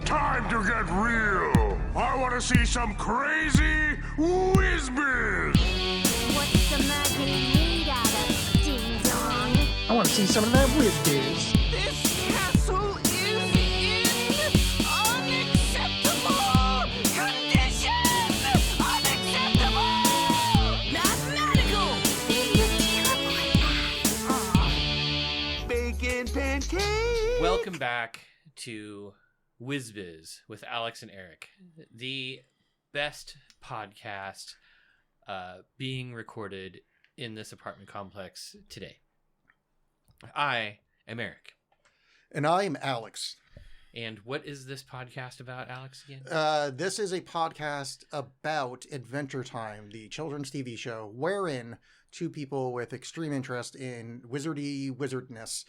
Time to get real. I want to see some crazy whiz-biz. What's the magic made out of, ding dong? I want to see some of that whiz-biz. This castle is in unacceptable condition! Unacceptable! Mathematical! You can't like that. Bacon pancake! Welcome back to WhizBiz with Alex and Eric, the best podcast being recorded in this apartment complex today. I am Eric. And I'm Alex. And what is this podcast about, Alex, again? This is a podcast about Adventure Time, the children's TV show, wherein two people with extreme interest in wizardness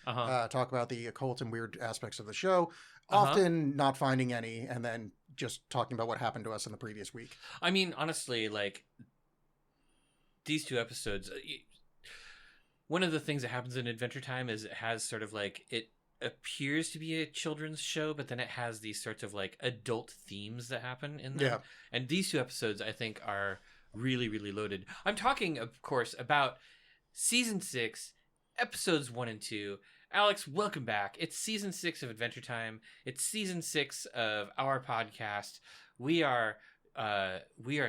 talk about the occult and weird aspects of the show, often not finding any, and then just talking about what happened to us in the previous week. I mean, honestly, like, these two episodes, one of the things that happens in Adventure Time is it has sort of like, it appears to be a children's show, but then it has these sorts of like adult themes that happen in there. Yeah. And these two episodes, I think, are really, really loaded. I'm talking, of course, about season 6, episodes 1 and 2. Alex, welcome back. It's season 6 of Adventure Time. It's season 6 of our podcast. We are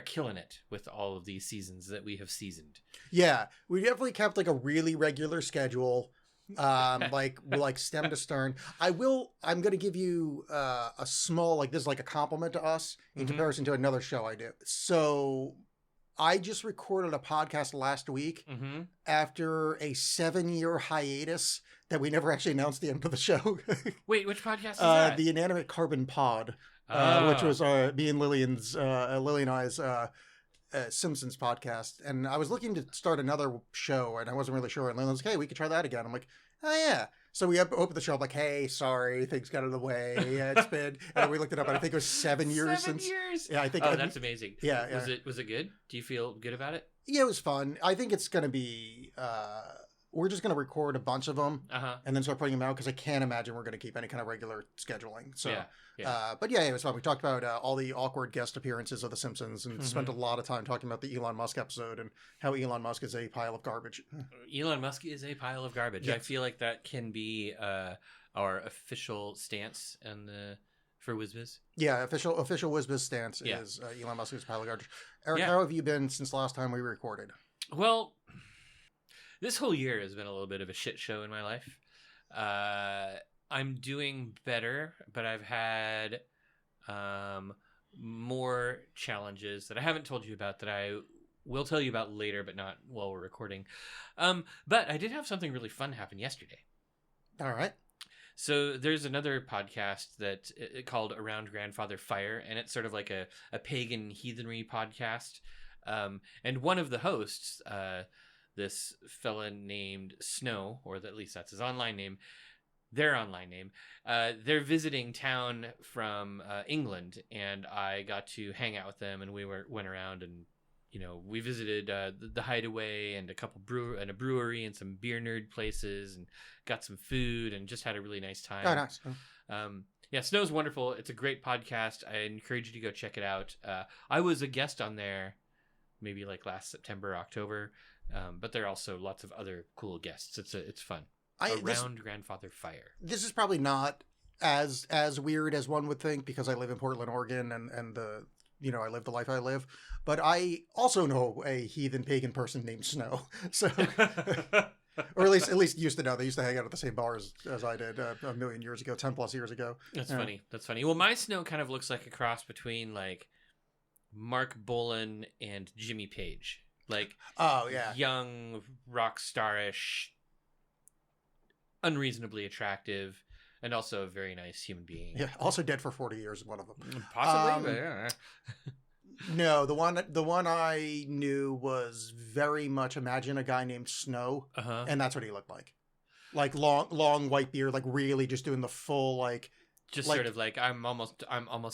killing it with all of these seasons that we have seasoned. Yeah, we definitely kept like a really regular schedule, like stem to stern. I'm going to give you a small, like, this is like a compliment to us in comparison to another show I do. So I just recorded a podcast last week after a 7-year hiatus that we never actually announced the end of the show. Wait, which podcast is that? The Inanimate Carbon Pod, which was me and Lily and I's Simpsons podcast. And I was looking to start another show, and I wasn't really sure. And Lily was like, hey, we could try that again. I'm like, oh, yeah. So we opened the show. I'm like, hey, sorry, things got in the way. Yeah, it's been. And we looked it up, and I think it was 7 years since. 7 years? Yeah, I think. Oh, that's amazing. Yeah. Was it good? Do you feel good about it? Yeah, it was fun. I think it's going to be. We're just going to record a bunch of them and then start putting them out because I can't imagine we're going to keep any kind of regular scheduling. So, but yeah, it was fun. We talked about all the awkward guest appearances of The Simpsons and spent a lot of time talking about the Elon Musk episode and how Elon Musk is a pile of garbage. Elon Musk is a pile of garbage. Yes. I feel like that can be our official stance for WhizBiz. Yeah, official WhizBiz stance is Elon Musk is a pile of garbage. Eric, how have you been since the last time we recorded? Well, this whole year has been a little bit of a shit show in my life. I'm doing better, but I've had more challenges that I haven't told you about that I will tell you about later, but not while we're recording. But I did have something really fun happen yesterday. All right. So there's another podcast that called Around Grandfather Fire, and it's sort of like a pagan heathenry podcast. And one of the hosts, this fella named Snow, or at least that's his online name, their online name, they're visiting town from England, and I got to hang out with them, and we went around and, we visited the Hideaway and a brewery and some beer nerd places and got some food and just had a really nice time. Oh, nice. Yeah, Snow's wonderful. It's a great podcast. I encourage you to go check it out. I was a guest on there maybe like last September, October. But there are also lots of other cool guests. It's fun. Around Grandfather Fire. This is probably not as weird as one would think because I live in Portland, Oregon, and the I live the life I live. But I also know a heathen pagan person named Snow. So, or at least used to know. They used to hang out at the same bars as I did a million years ago, 10+ years ago. That's funny. That's funny. Well, my Snow kind of looks like a cross between like Mark Bolan and Jimmy Page. Like, oh yeah, young, rock starish, unreasonably attractive, and also a very nice human being. Yeah, also dead for 40 years, one of them. Possibly, but yeah. No, the one I knew was very much imagine a guy named Snow, and that's what he looked like long white beard, like really just doing the full like Just Like- sort of like I'm almost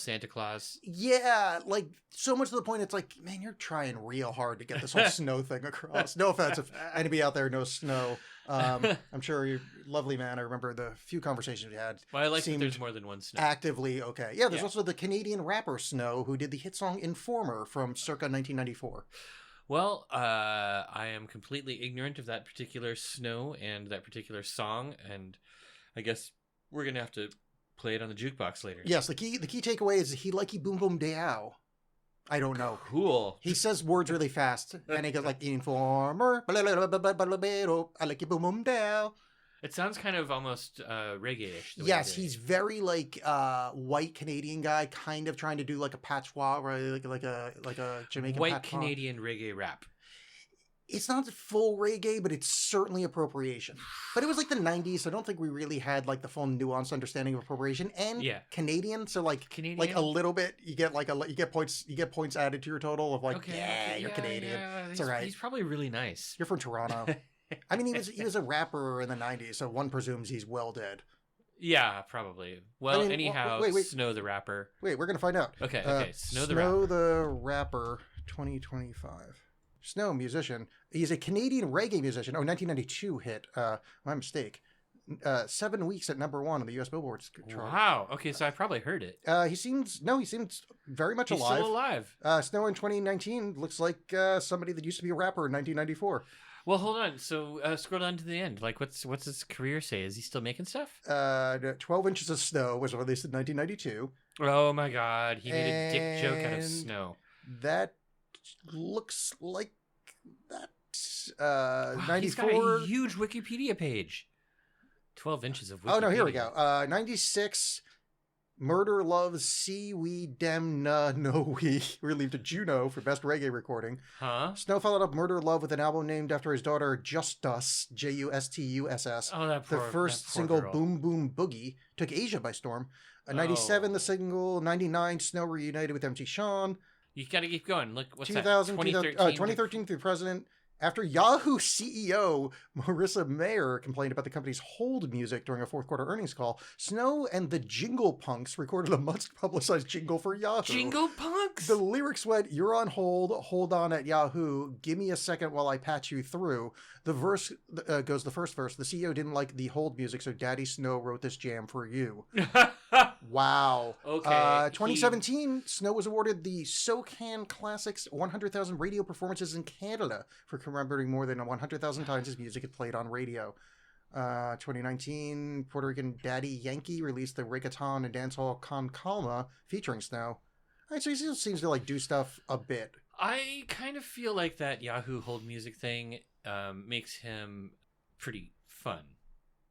Santa Claus. Yeah, like so much to the point it's like, man, you're trying real hard to get this whole snow thing across. No offense if anybody out there knows snow. I'm sure you're a lovely man. I remember the few conversations we had. Well, I like that seemed there's more than one Snow. actively okay. Yeah, there's Yeah. also the Canadian rapper Snow who did the hit song Informer from circa 1994. Well, I am completely ignorant of that particular Snow and that particular song, and I guess we're gonna have to play it on the jukebox later. Yes, the key takeaway is he likey boom boom deow. I don't know. Cool. He says words really fast, and he goes like Informer, I like you boom boom down. It sounds kind of almost reggae-ish. the way Yes, you did it. he's very like white Canadian guy, kind of trying to do like a patois, right? Like a Jamaican white patois. Canadian reggae rap. It's not full reggae, but it's certainly appropriation. But it was like the 90s, so I don't think we really had like the full nuanced understanding of appropriation. And Yeah. Canadian, so like Canadian? like a little bit, you get points added to your total of like, yeah, you're Canadian. Yeah, It's all right. He's probably really nice. You're from Toronto. I mean, he was a rapper in the 90s, so one presumes he's well dead. Yeah, probably. Well, I mean, anyhow, wait. Snow the rapper. Wait, we're gonna find out. Okay, Snow the Snow rapper. the Rapper 2025. Snow, musician. He's a Canadian reggae musician. Oh, 1992 hit. My mistake. 7 weeks at #1 on the U.S. Billboard chart. Wow. Okay, so I probably heard it. He seems very much He's alive. still alive. Snow in 2019 looks like somebody that used to be a rapper in 1994. Well, hold on. So scroll down to the end. Like, what's his career say? Is he still making stuff? 12 Inches of Snow was released in 1992. Oh my God, he made a dick joke out of And- Snow. That looks like that. Wow, 94. he's got a huge Wikipedia page. 12 inches of Wikipedia. Oh no, here we go. 96. Murder Loves See We Dem Na No We relieved to Juno for best reggae recording. Huh? Snow followed up Murder Love with an album named after his daughter Justus, Justuss. Oh, that poor The first that poor single, girl. Boom Boom Boogie, took Asia by storm. 97, the Oh. single. 99, Snow reunited with MC Sean. You got to keep going. Look, what's 2000, that? 2013 through president. After Yahoo CEO Marissa Mayer complained about the company's hold music during a fourth quarter earnings call, Snow and the Jingle Punks recorded a much-publicized jingle for Yahoo. Jingle Punks. The lyrics went, "You're on hold on at Yahoo, give me a second while I patch you through." The verse goes, the first verse, "The CEO didn't like the hold music, so Daddy Snow wrote this jam for you." Wow. Okay, 2017, Snow was awarded the SoCan Classics 100,000 radio performances in Canada for commemorating more than 100,000 times his music had played on radio. 2019, Puerto Rican Daddy Yankee released the reggaeton and dancehall Con Calma featuring Snow. All right, so he still seems to like do stuff a bit. I kind of feel like that Yahoo hold music thing makes him pretty fun.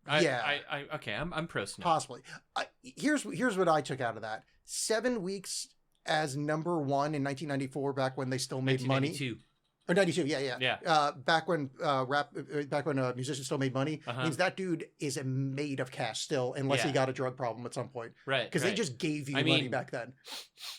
I'm pro Snow. Possibly. Here's what I took out of that. 7 weeks as #1 in 1994, back when they still made money. 1992. Or 92, yeah. Yeah. Back when musicians still made money, means that dude is made of cash still, unless he Yeah. got a drug problem at some point. Right. Because they just gave you I money mean, back then.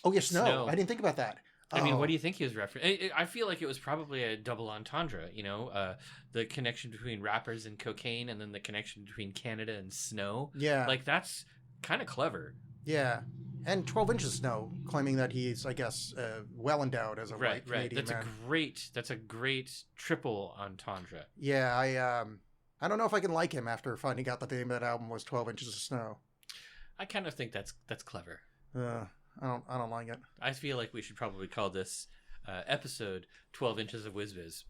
Oh, yeah, Snow. I didn't think about that. I mean, Oh. what do you think he was referencing? I feel like it was probably a double entendre, you know, the connection between rappers and cocaine, and then the connection between Canada and Snow. Yeah. Like, that's kind of clever. Yeah. And 12 Inches of Snow, claiming that he's, I guess, well endowed as a white Canadian man. That's a great triple entendre. Yeah, I don't know if I can like him after finding out that the name of that album was 12 Inches of Snow. I kind of think that's clever. I don't like it. I feel like we should probably call this episode 12 Inches of Whiz.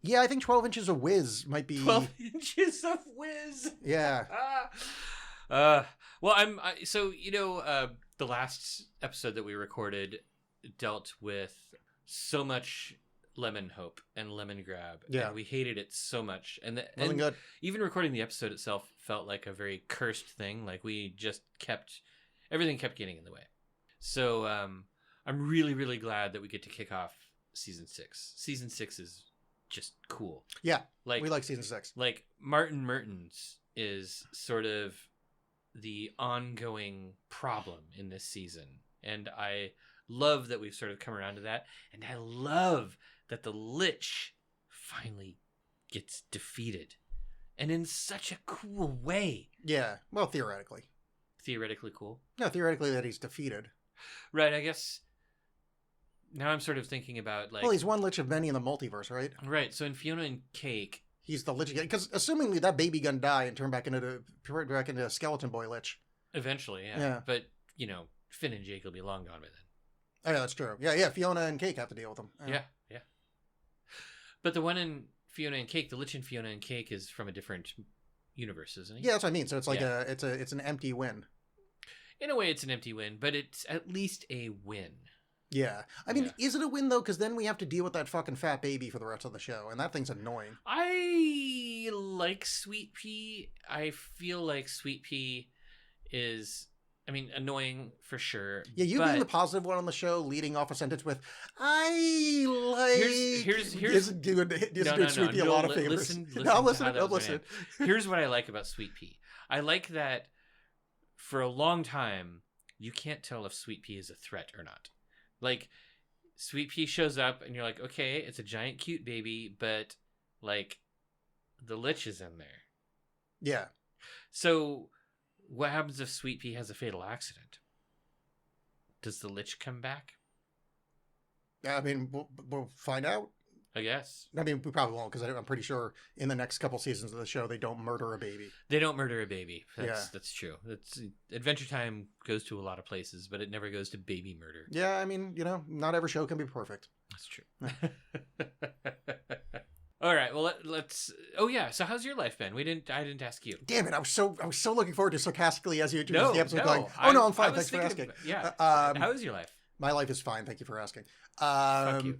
Yeah, I think 12 Inches of Whiz might be 12 Inches of Whiz. Yeah. Well, the last episode that we recorded dealt with so much lemon hope and lemon grab. Yeah. And we hated it so much. And Wasn't good. Even recording the episode itself felt like a very cursed thing. Like everything kept getting in the way. So I'm really, really glad that we get to kick off season 6. Season 6 is just cool. Yeah, Like we like season 6. Like Martin Mertens is sort of the ongoing problem in this season. And I love that we've sort of come around to that. And I love that the Lich finally gets defeated. And in such a cool way. Yeah, well, theoretically. theoretically cool. No, theoretically that he's defeated. Right, I guess. Now I'm sort of thinking about like. Well, he's one lich of many in the multiverse, right? Right, so in Fiona and Cake. He's the lich again. Because assumingly that baby gonna die and turn back into a skeleton boy lich. Eventually, yeah. Yeah. But, you know, Finn and Jake will be long gone by then. Oh, yeah, that's true. Yeah. Fiona and Cake have to deal with him. Yeah. But the one in Fiona and Cake, the lich in Fiona and Cake is from a different universe, isn't he? Yeah, that's what I mean. So it's like Yeah. it's an empty win. In a way, it's an empty win, but it's at least a win. Yeah. I mean, Yeah. is it a win though? Because then we have to deal with that fucking fat baby for the rest of the show, and that thing's annoying. I like Sweet Pea. I feel like Sweet Pea is, I mean, annoying for sure. Yeah, you but being the positive one on the show, leading off a sentence with "I like." Here's isn't doing Sweet Pea a lot of favors. Listen No, I'm to how listening. that I'm was gonna listening. end. Here's what I like about Sweet Pea. I like that for a long time, you can't tell if Sweet Pea is a threat or not. Like, Sweet Pea shows up, and you're like, okay, it's a giant cute baby, but, like, the lich is in there. Yeah. So, what happens if Sweet Pea has a fatal accident? Does the lich come back? I mean, we'll find out. I guess. I mean, we probably won't because I'm pretty sure in the next couple seasons of the show they don't murder a baby. They don't murder a baby. Yeah. That's true. Adventure Time goes to a lot of places, but it never goes to baby murder. Yeah, I mean, not every show can be perfect. That's true. All right. Well, let's. Oh yeah. So how's your life been? I didn't ask you. Damn it! I was so looking forward to sarcastically as you introduced the episode. No. Going, oh no, I'm fine. I was Thanks for asking. thinking yeah. How is your life? My life is fine. Thank you for asking. Fuck you.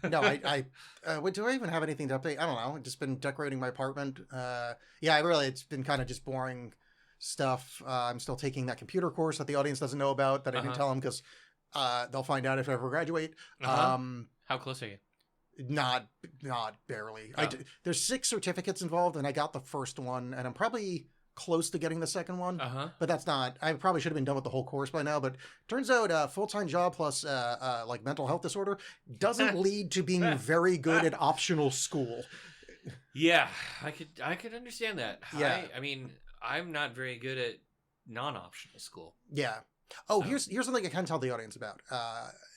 No, do I even have anything to update? I don't know. I've just been decorating my apartment. It's been kind of just boring stuff. I'm still taking that computer course that the audience doesn't know about that I didn't tell them because they'll find out if I ever graduate. How close are you? Not barely. Oh. There's 6 certificates involved, and I got the first one, and I'm probably close to getting the second one. But that's not. I probably should have been done with the whole course by now. But turns out a full-time job plus like mental health disorder doesn't lead to being very good at optional school. Yeah, I could understand that. Yeah. I mean, I'm not very good at non-optional school. Yeah. Oh, here's something I can tell the audience about.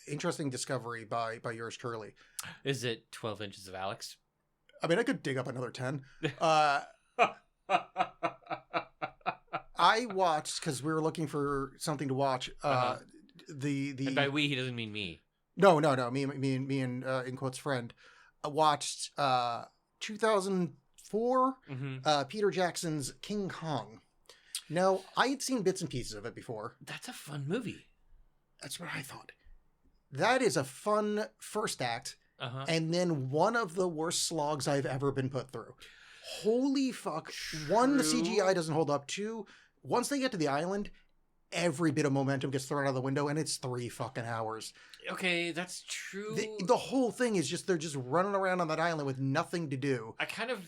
Interesting discovery by yours truly. Is it 12 Inches of Alex? I mean, I could dig up another 10. I watched because we were looking for something to watch. The And by we, he doesn't mean me. No. Me and in quotes friend watched 2004 Peter Jackson's King Kong. Now I had seen bits and pieces of it before. That's a fun movie. That's what I thought. That is a fun first act, and then one of the worst slogs I've ever been put through. Holy fuck! True. 1, the CGI doesn't hold up. 2, once they get to the island, every bit of momentum gets thrown out of the window, and it's 3 fucking hours. Okay, that's true. The whole thing is just they're just running around on that island with nothing to do. I kind of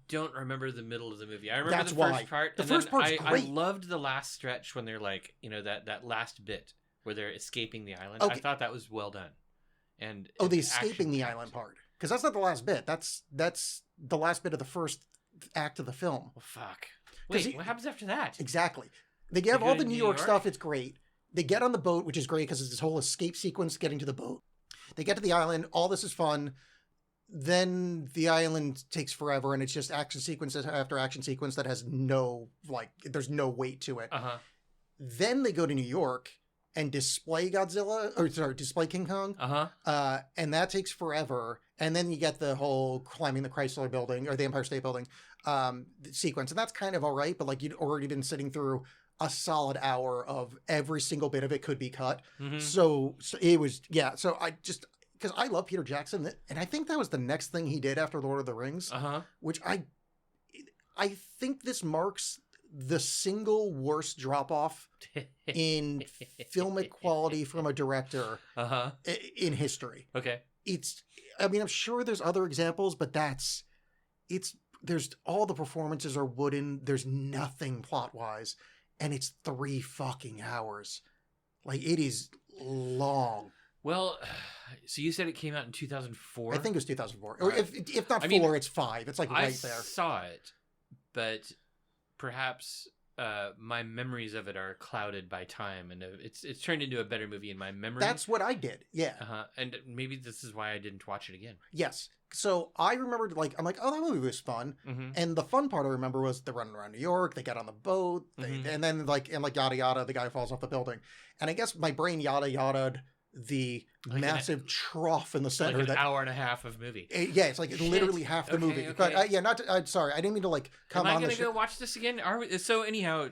don't remember the middle of the movie. I remember That's the why. first part. The and first then part's I great. loved the last stretch when they're like, that last bit where they're escaping the island. Okay. I thought that was well done. And The escaping the island part, because that's not the last bit. That's the last bit of the first act of the film. Well, fuck. Wait, what happens after that? Exactly. They have go all to the New New York York? stuff. It's great. They get on the boat, which is great because it's this whole escape sequence getting to the boat. They get to the island. All this is fun. Then the island takes forever, and it's just action sequence after action sequence that has there's no weight to it. Then they go to New York and display display King Kong. And that takes forever. And then you get the whole climbing the Chrysler Building or the Empire State Building sequence, and that's kind of all right. But like you'd already been sitting through a solid hour of every single bit of it could be cut. So it was So I just. Because I love Peter Jackson, and I think that was the next thing he did after Lord of the Rings, which I think this marks the single worst drop-off in filmic quality from a director in history. Okay. I'm sure there's other examples, but there's all the performances are wooden. There's nothing plot-wise, and it's 3 fucking hours. Like, it is long. Well, so you said it came out in 2004? I think it was 2004. Right. Or if not 4, it's 5. It's like right there. I saw it, but perhaps my memories of it are clouded by time, and it's turned into a better movie in my memory. That's what I did. Yeah. And maybe this is why I didn't watch it again. Yes. So I remembered, like, I'm like, oh, that movie was fun. Mm-hmm. And the fun part I remember was they're running around New York, they get on the boat, and then, like, yada yada, the guy falls off the building. And I guess my brain yada yada'd the Like massive trough in the center. Like an hour and a half of movie. Yeah, it's like literally half the movie. Okay. But yeah, not. I'm sorry, I didn't mean to like come Am I on gonna the go watch this again? Are we, so anyhow,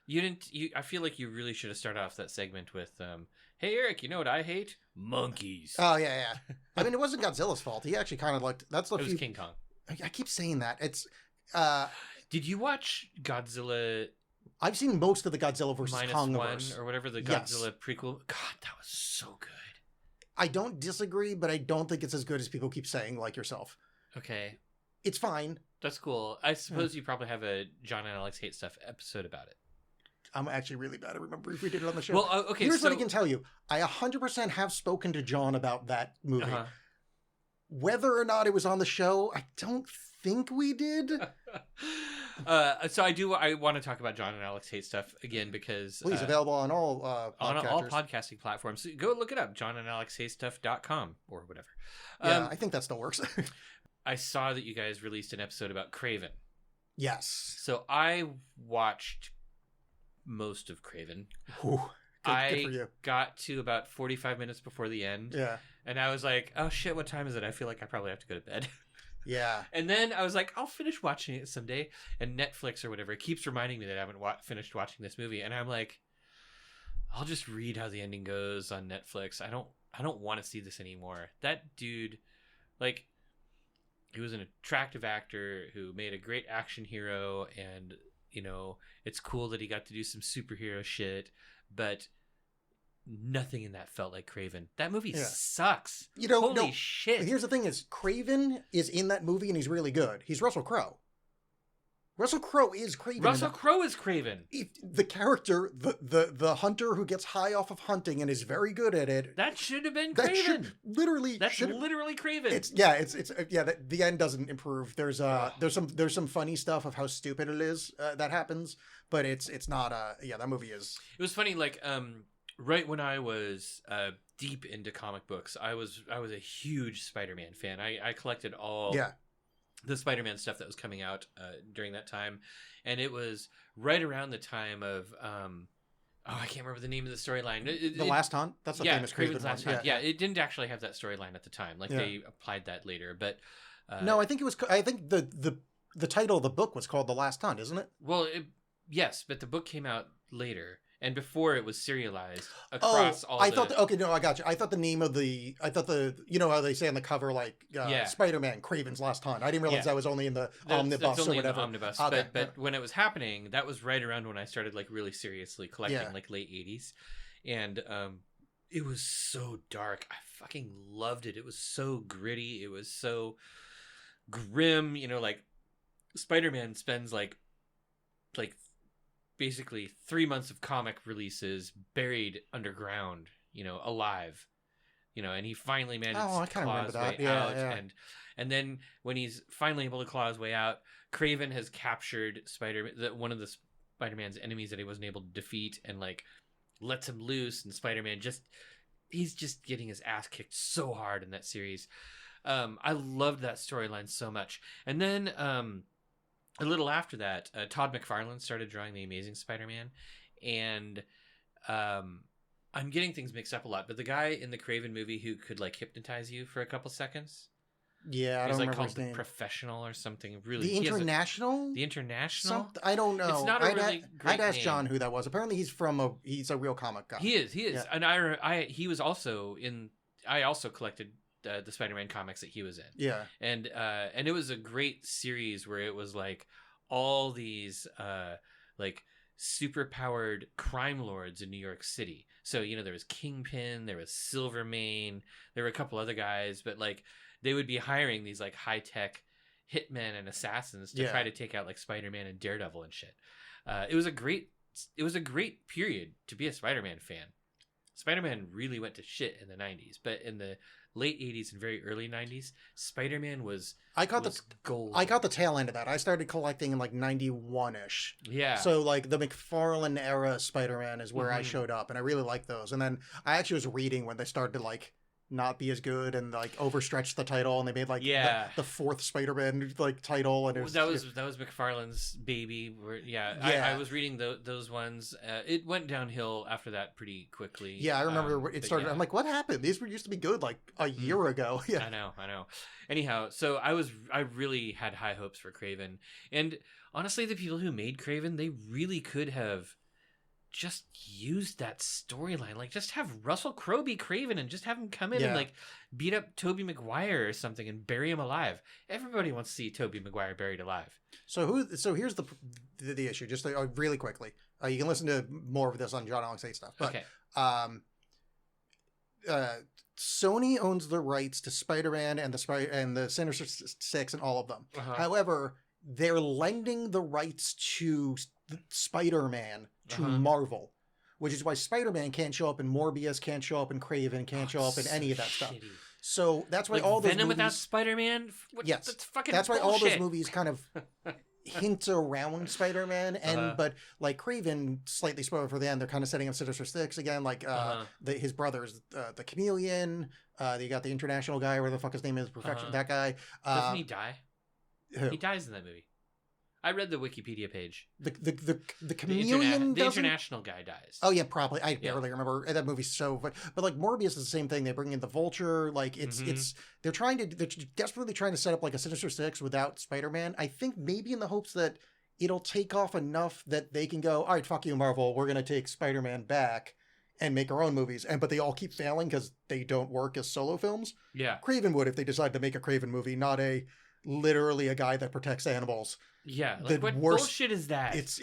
you didn't. I feel like you really should have started off that segment with, "Hey Eric, you know what I hate? Monkeys." Oh yeah. I mean, it wasn't Godzilla's fault. He actually kind of liked. That's the It was few. King Kong. I keep saying that. It's. Did you watch Godzilla I've seen most of the Godzilla versus -1 Kong-verse. or whatever, the Yes. Godzilla prequel? God, that was so good. I don't disagree, but I don't think it's as good as people keep saying. Like yourself, Okay, it's fine. that's cool. I suppose you probably have a John and Alex Hate Stuff episode about it. I'm actually really bad. I remember if we did it on the show. Well, okay. Here's so, what I can tell you. I 100% have spoken to John about that movie. Uh-huh. Whether or not it was on the show, I don't think we did. So I want to talk about John and Alex Hate Stuff again because Please, available on all on all podcatchers. podcasting platforms. So go look it up, johnandalexhatestuff.com or whatever. Yeah, I think that still works. I saw that you guys released an episode about Craven. Yes. So I watched most of Craven. Whew. Good for you. Got to about 45 minutes before the end. Yeah. And I was like, oh shit, what time is it? I feel like I probably have to go to bed. Yeah. And then I was like, I'll finish watching it someday. And Netflix or whatever keeps reminding me that I haven't finished watching this movie. And I'm like, I'll just read how the ending goes on Netflix. I don't want to see this anymore. That dude, like, he was an attractive actor who made a great action hero. And, you know, it's cool that he got to do some superhero shit. But nothing in that felt like Craven. That movie sucks. You know, holy no, shit. Here's the thing: is Craven is in that movie and he's really good. He's Russell Crowe. Russell Crowe is Craven. Russell Crowe is Craven. The character, the hunter who gets high off of hunting and is very good at it. That should have been That Craven. should literally. That's literally Craven. It's the end doesn't improve. There's some funny stuff of how stupid it is that happens, but it's not that movie is. It was funny, like right when I was deep into comic books, I was a huge Spider-Man fan. I collected all the Spider-Man stuff that was coming out during that time, and it was right around the time of I can't remember the name of the storyline. The Last Hunt. That's the famous Craven Craven's Last one. Hunt. Yeah, it didn't actually have that storyline at the time. Like they applied that later, but no, I think it was. I think the title of the book was called The Last Hunt, isn't it? Well, yes, but the book came out later. And before it was serialized across all. I thought. Okay, no, I got you. I thought the name of you know how they say on the cover, like Spider-Man, Craven's Last Hunt. I didn't realize that was only in the omnibus only or whatever. In the omnibus, Okay. but when it was happening, that was right around when I started like really seriously collecting, like late 80s, and it was so dark. I fucking loved it. It was so gritty. It was so grim. You know, like Spider-Man spends like basically 3 months of comic releases buried underground, you know, alive, you know, and he finally managed to claw his way out. And then when he's finally able to claw his way out, Craven has captured one of the Spider-Man's enemies that he wasn't able to defeat, and like lets him loose, and Spider-Man he's just getting his ass kicked so hard in that series. I loved that storyline so much. And then a little after that, Todd McFarlane started drawing The Amazing Spider-Man, and I'm getting things mixed up a lot, but the guy in the Craven movie who could like hypnotize you for a couple seconds. Yeah, I don't remember his name. The Professional or something. Really, The International. The International. I don't know. It's not a really great I'd ask name. John who that was. Apparently, he's a real comic guy. He is, Yeah. and he was also in. I also collected the Spider-Man comics that he was in. Yeah, and it was a great series where it was like all these like super powered crime lords in New York City. So, you know, there was Kingpin, there was Silvermane, there were a couple other guys, but like they would be hiring these like high tech hitmen and assassins to try to take out like Spider-Man and Daredevil and shit. It was a great period to be a Spider-Man fan. Spider-Man really went to shit in the 90s, but in the late 80s and very early 90s, Spider-Man was gold. I got the tail end of that. I started collecting in like 91-ish. Yeah. So like the McFarlane era Spider-Man is where I Mhm. showed up, and I really liked those. And then I actually was reading when they started to like not be as good and like overstretch the title, and they made like Yeah. the fourth Spider-Man like title, and it was that was McFarlane's baby. Yeah. I was reading those ones. It went downhill after that pretty quickly. yeah. I remember it but started. yeah. I'm like, what happened? These were used to be good like a year ago. Yeah, I know. Anyhow, so I really had high hopes for Craven, and honestly, the people who made Craven, they really could have just used that storyline. Like, just have Russell Crowe be Craven and just have him come in and Yeah. like beat up Tobey Maguire or something and bury him alive. Everybody wants to see Tobey Maguire buried alive. So here's the issue. Just really quickly, you can listen to more of this on John Alex 8 stuff. But Okay. Sony owns the rights to Spider-Man and the Sinister Six and all of them. Uh-huh. However, they're lending the rights to Spider-Man to Uh-huh. Marvel, which is why Spider-Man can't show up in Morbius, can't show up in Craven, can't show up in any of that stuff. Shitty. So that's why Like all those Venom movies, without Spider-Man. Yes. That's fucking. that's why all those bullshit. movies kind of hint around Spider-Man, and Uh-huh. but like Craven, slightly spoiler for the end, they're kind of setting up Sinister Six again, like Uh-huh. his brother's the Chameleon. You got the international guy, where the fuck his name is, Perfection. Uh-huh. That guy. Doesn't he die? Who? He dies in that movie. I read the Wikipedia page. The Chameleon The doesn't. international guy dies. Oh yeah, probably. I Yeah. barely remember that movie's so. But like Morbius is the same thing. They bring in the Vulture. Like it's Mhm. they're desperately trying to set up like a Sinister Six without Spider-Man. I think maybe in the hopes that it'll take off enough that they can go, all right, fuck you, Marvel. We're gonna take Spider-Man back and make our own movies. But they all keep failing because they don't work as solo films. Yeah. Craven would if they decide to make a Craven movie, not literally a guy that protects animals. Yeah. The Like, what worst- bullshit is that? It's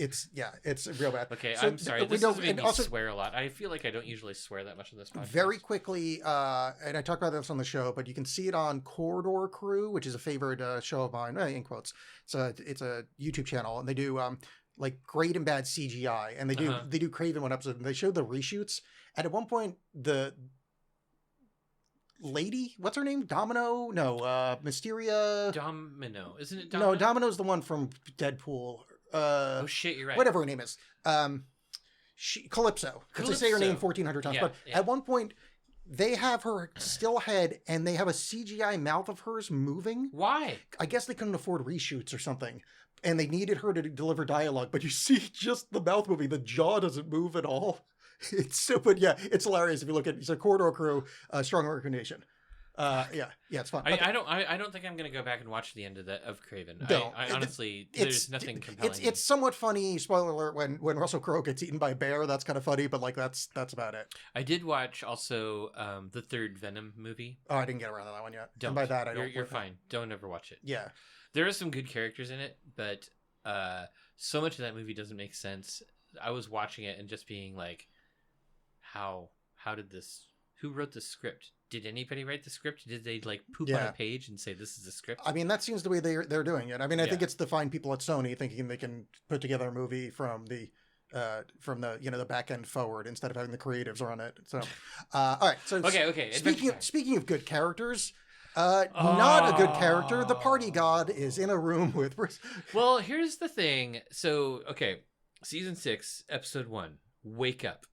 real bad. Okay, So, I'm sorry. we This don't- has made and me also- swear a lot. I feel like I don't usually swear that much on this podcast. Very quickly, and I talked about this on the show, but you can see it on Corridor Crew, which is a favorite show of mine, in quotes. It's a YouTube channel, and they do like great and bad CGI, and they do Craven one episode, and they show the reshoots. And at one point, the lady, what's her name? Domino? No, Mysteria. Domino. Isn't it Domino? No, Domino's the one from Deadpool. Oh, shit, you're right. Whatever her name is. Calypso. Because they say her name Calypso. 1,400 times. Yeah, but yeah. at one point, they have her still head, and they have a CGI mouth of hers moving. Why? I guess they couldn't afford reshoots or something, and they needed her to deliver dialogue. But you see just the mouth moving; the jaw doesn't move at all. It's so, but yeah, it's hilarious if you look at. It's a Corridor Crew, strong recommendation. Yeah, it's fun. Okay. I don't think I'm gonna go back and watch the end of Craven. No, I honestly, it's- there's nothing compelling. It's somewhat funny. Spoiler alert: when Russell Crowe gets eaten by a bear, that's kind of funny. But like that's about it. I did watch also the third Venom movie. Oh, I didn't get around to that one yet. Don't. And by that, I don't. You're fine. Don't ever watch it. Yeah. There are some good characters in it, but so much of that movie doesn't make sense. I was watching it and just being like, how did this? Who wrote the script? Did anybody write the script? Did they like poop on Yeah. a page and say this is the script? I mean, that seems the way they're doing it. I mean, I think Yeah. it's the fine people at Sony thinking they can put together a movie from the the back end forward instead of having the creatives run it. So, all right. So Okay. Speaking of good characters, not a good character. The party god is in a room with. Well, here's the thing. So, okay, season 6, episode 1, Wake Up.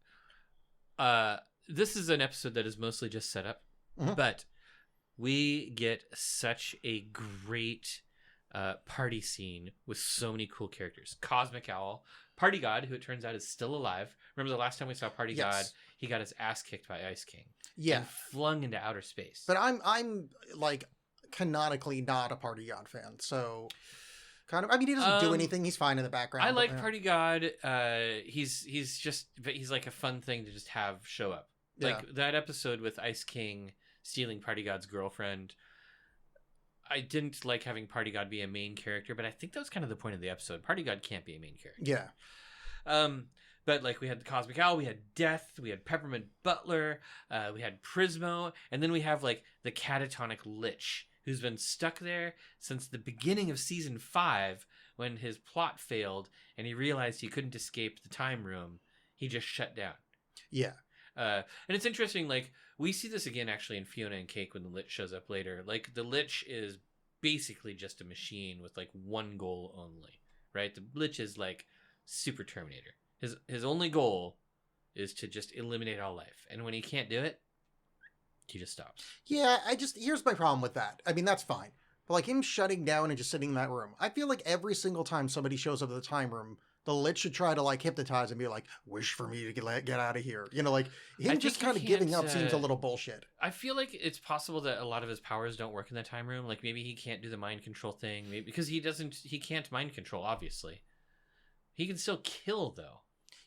This is an episode that is mostly just set up, Mhm. but we get such a great party scene with so many cool characters. Cosmic Owl, Party God, who it turns out is still alive. Remember the last time we saw Party Yes. God? He got his ass kicked by Ice King. Yeah, And flung into outer space. but I'm like canonically not a party god fan. So kind of. I mean, he doesn't do anything. He's fine in the background. I but, like yeah. Party God. He's like a fun thing to just have show up. Like that episode with Ice King stealing Party God's girlfriend. I didn't like having Party God be a main character, but I think that was kind of the point of the episode. Party God can't be a main character. Yeah. But like we had the Cosmic Owl, we had Death, we had Peppermint Butler, we had Prismo, and then we have like the catatonic Lich, who's been stuck there since the beginning of season 5 when his plot failed and he realized he couldn't escape the time room. He just shut down. Yeah. And it's interesting, like, we see this again actually in Fiona and Cake when the Lich shows up later. Like, the Lich is basically just a machine with like one goal only, right? The Lich is like Super Terminator. His only goal is to just eliminate all life. And when he can't do it, he just stops. Yeah, here's my problem with that. I mean, that's fine. But like him shutting down and just sitting in that room, I feel like every single time somebody shows up at the time room, the Lich should try to like hypnotize and be like, wish for me to get out of here. You know, like him just kind of giving up seems a little bullshit. I feel like it's possible that a lot of his powers don't work in the time room. Like maybe he can't do the mind control thing, maybe because he can't mind control, obviously. He can still kill though.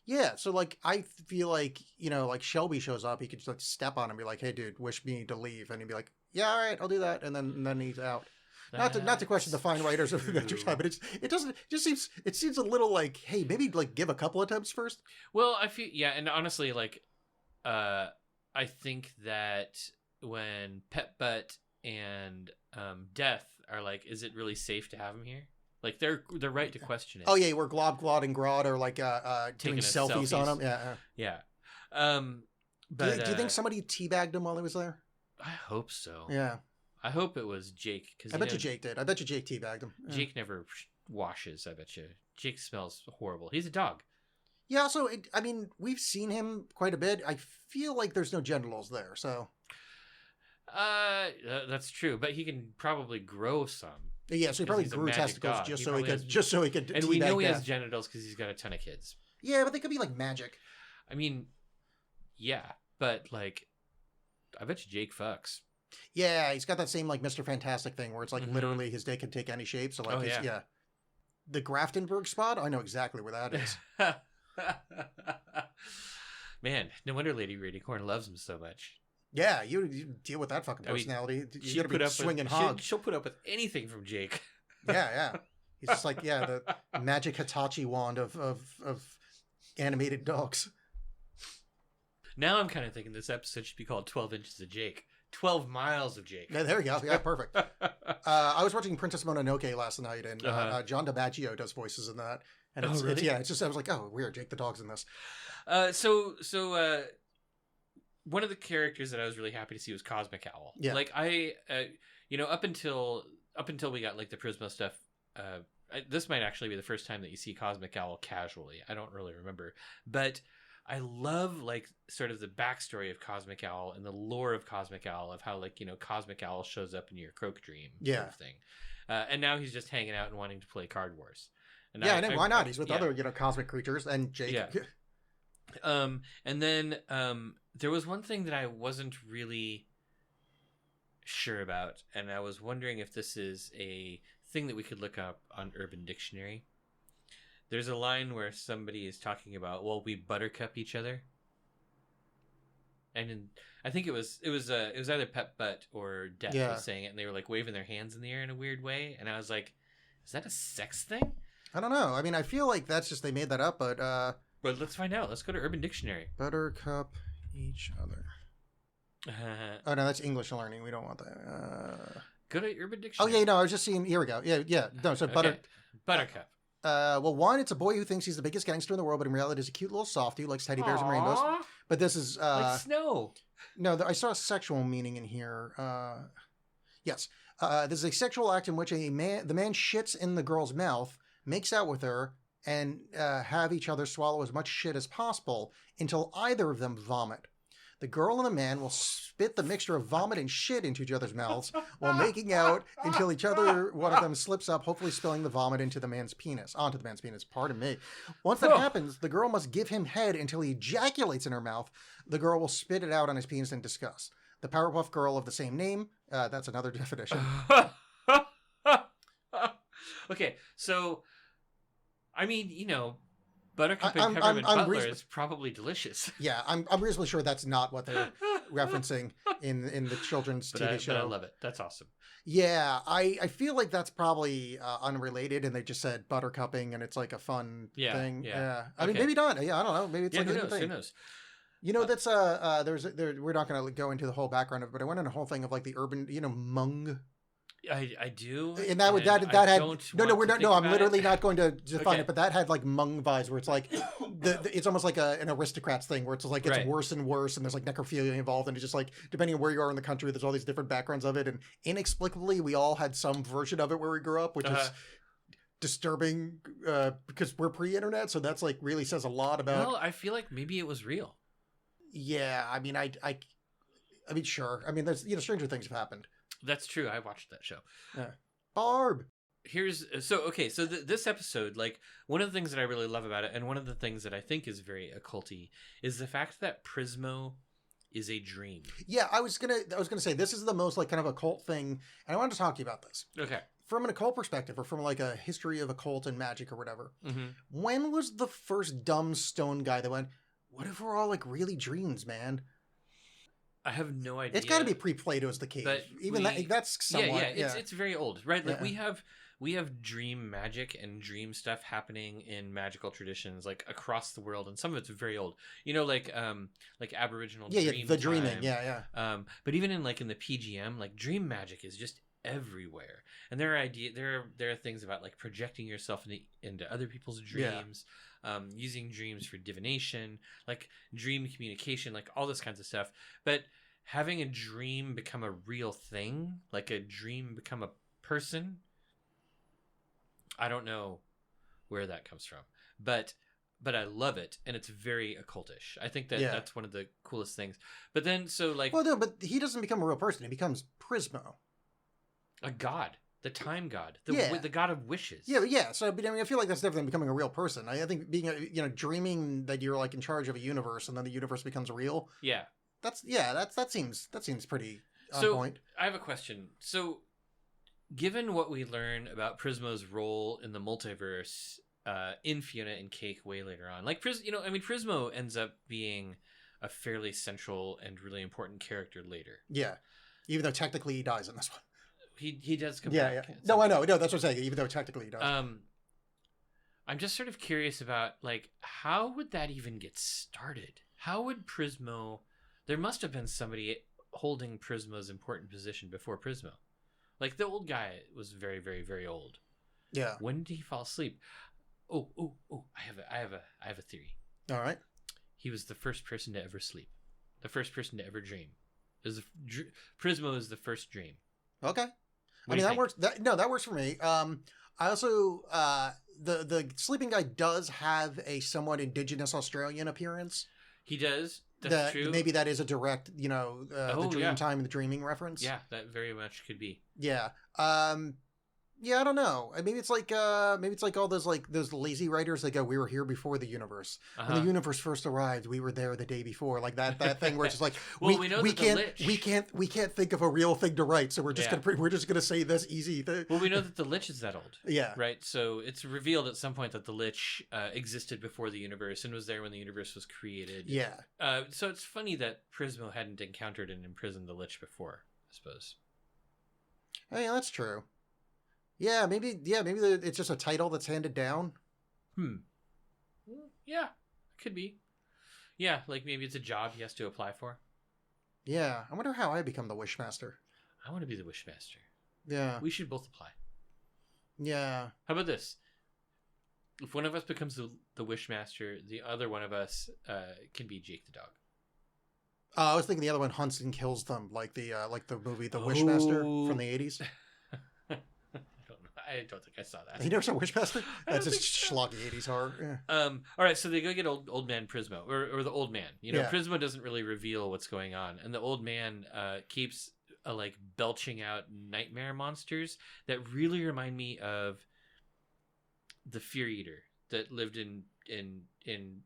Yeah, so like I feel like, you know, like Shelby shows up, he could just like step on him and be like, hey dude, wish me to leave, and he'd be like, yeah, all right, I'll do that, and then he's out. Not to question the fine writers of Adventure Time, but it seems a little like, hey, maybe like give a couple attempts first. Well, I feel, yeah, and honestly, like, I think that when Pet Butt and Death are like, is it really safe to have him here? Like they're right to question it. Oh yeah, where Glob, Glod, and Grodd are like doing Taking selfies on him. Yeah. But do you think somebody teabagged him while he was there? I hope so. Yeah. I hope it was Jake. Cause I bet you Jake did. I bet you Jake teabagged him. Yeah. Jake never washes, I bet you. Jake smells horrible. He's a dog. Yeah, so, I mean, we've seen him quite a bit. I feel like there's no genitals there, so... That's true, but he can probably grow some. Yeah, so he probably grew testicles just so he could and we know he has genitals because he's got a ton of kids. Yeah, but they could be, like, magic. I mean, yeah, but, like, I bet you Jake fucks. Yeah, he's got that same like Mr. Fantastic thing where it's like literally his dick can take any shape. So like, yeah. The Graftenberg spot, I know exactly where that is. Man, no wonder Lady Radicorn loves him so much. Yeah, you deal with that fucking personality. You gotta be swinging hogs. She'll put up with anything from Jake. Yeah. He's just like, the magic Hitachi wand of animated dogs. Now I'm kind of thinking this episode should be called 12 Inches of Jake. 12 Miles of Jake. Yeah, there we go. Yeah, perfect. I was watching Princess Mononoke last night, and John DiMaggio does voices in that. And it's just, I was like, oh, weird, Jake the dog's in this. So one of the characters that I was really happy to see was Cosmic Owl. Yeah. Like up until we got like the Prismo stuff, this might actually be the first time that you see Cosmic Owl casually. I don't really remember, but I love like sort of the backstory of Cosmic Owl and the lore of Cosmic Owl, of how like, you know, Cosmic Owl shows up in your croak dream sort of thing. And now he's just hanging out and wanting to play Card Wars. And why not? He's with other, you know, cosmic creatures and Jake. Yeah. And then there was one thing that I wasn't really sure about, and I was wondering if this is a thing that we could look up on Urban Dictionary. There's a line where somebody is talking about, well, we buttercup each other, and I think it was either Pep Butt or Death was saying it, and they were like waving their hands in the air in a weird way, and I was like, is that a sex thing? I don't know. I mean, I feel like that's just they made that up, but let's find out. Let's go to Urban Dictionary. Buttercup each other. Oh no, that's English learning. We don't want that. Go to Urban Dictionary. Oh yeah, no, I was just seeing. Here we go. Yeah. No, so Buttercup. Well, one, it's a boy who thinks he's the biggest gangster in the world, but in reality is a cute little softie who likes teddy bears and rainbows. But this is like snow. No, I saw a sexual meaning in here. Yes, this is a sexual act in which the man shits in the girl's mouth, makes out with her, and have each other swallow as much shit as possible until either of them vomit. The girl and the man will spit the mixture of vomit and shit into each other's mouths while making out until one of them slips up, hopefully spilling the vomit onto the man's penis. Pardon me. Once that happens, the girl must give him head until he ejaculates in her mouth. The girl will spit it out on his penis in disgust. The Powerpuff Girl of the same name, that's another definition. Okay, so, I mean, you know, Buttercup and Peppermint Butler is probably delicious. Yeah, I'm reasonably sure that's not what they're referencing in the children's TV show. But I love it. That's awesome. Yeah, I feel like that's probably unrelated, and they just said buttercupping, and it's like a fun thing. Yeah. I mean, maybe not. Yeah, I don't know. Maybe it's like a thing. Who knows? You know, that's we're not going to go into the whole background of it, but I went in a whole thing of like the urban, you know, Hmong. I do, and that had no. We're not. No, I'm literally not going to define it, but that had like Hmong vibes, where it's like it's almost like an aristocrats thing where it's like it's Right. worse and worse, and there's like necrophilia involved, and it's just like depending on where you are in the country, there's all these different backgrounds of it, and inexplicably we all had some version of it where we grew up, which is disturbing because we're pre-internet, so that's like really says a lot about. Well, I feel like maybe it was real. Yeah, I mean, I mean, sure. I mean, there's stranger things have happened. That's true. I watched that show. Barb. So this episode, like, one of the things that I really love about it, and one of the things that I think is very occulty, is the fact that Prismo is a dream. Yeah, I was gonna say this is the most like kind of occult thing, and I wanted to talk to you about this Okay. from an occult perspective, or from like a history of occult and magic or whatever. Mm-hmm. When was the first dumb stone guy that went, "What if we're all like really dreams, man"? I have no idea. It's got to be pre-Plato's The Cave. But Even that's somewhat. Yeah. It's very old, right? Like Yeah. we have dream magic and dream stuff happening in magical traditions like across the world, and some of it's very old. You know, like Aboriginal dream the dreaming, time. yeah. But even in the PGM, like dream magic is just everywhere, and there are things about like projecting yourself into other people's dreams, using dreams for divination, like dream communication, like all this kinds of stuff. But having a dream become a real thing, like a dream become a person, I don't know where that comes from, but I love it, and it's very occultish. I think that's one of the coolest things. But then, so like, Well, no, but he doesn't become a real person. He becomes Prismo. a god, the time god, Yeah. the god of wishes. Yeah. So, but I mean, I feel like that's different than becoming a real person. I think being dreaming that you're like in charge of a universe, and then the universe becomes real. Yeah. That seems pretty on So point. I have a question. So, given what we learn about Prismo's role in the multiverse, in Fiona and Cake way later on, like Prismo ends up being a fairly central and really important character later. Yeah, even though technically he dies in this one. He does come Yeah. back. No, I know. No, that's what I'm saying. Even though technically he does. I'm just sort of curious about like how would that even get started? How would Prismo? There must have been somebody holding Prismo's important position before Prismo. Like the old guy was very, very, very old. Yeah. When did he fall asleep? Oh! I have a theory. All right. He was the first person to ever sleep, the first person to ever dream. Prismo is the first dream. Okay. What I do mean, you that works. That works for me. I also the sleeping guy does have a somewhat indigenous Australian appearance. He does. That's true. Maybe that is a direct, the dream time and the dreaming reference. Yeah, that very much could be. Yeah. Yeah, I don't know. Maybe it's like all those those lazy writers that go, "We were here before the universe. When the universe first arrived, we were there the day before." Like that thing where it's just like, well, we know that we can't think of a real thing to write, so we're just gonna say this easy thing. Well, we know that the Lich is that old. Yeah. Right. So it's revealed at some point that the Lich existed before the universe and was there when the universe was created. Yeah. So it's funny that Prismo hadn't encountered and imprisoned the Lich before, I suppose. Oh, yeah, that's true. Yeah, maybe it's just a title that's handed down. Yeah, could be. Yeah, like maybe it's a job he has to apply for. Yeah, I wonder how I become the Wishmaster. I want to be the Wishmaster. Yeah. We should both apply. Yeah. How about this? If one of us becomes the Wishmaster, the other one of us can be Jake the dog. I was thinking the other one hunts and kills them, like the movie The Wishmaster from the 80s. I don't think I saw that. You never saw Wishmaster? I That's don't just think so. schlocky 80s horror. Yeah. All right, so they go get old man Prismo, or the old man. Yeah. Prismo doesn't really reveal what's going on, and the old man keeps belching out nightmare monsters that really remind me of the Fear Eater that lived in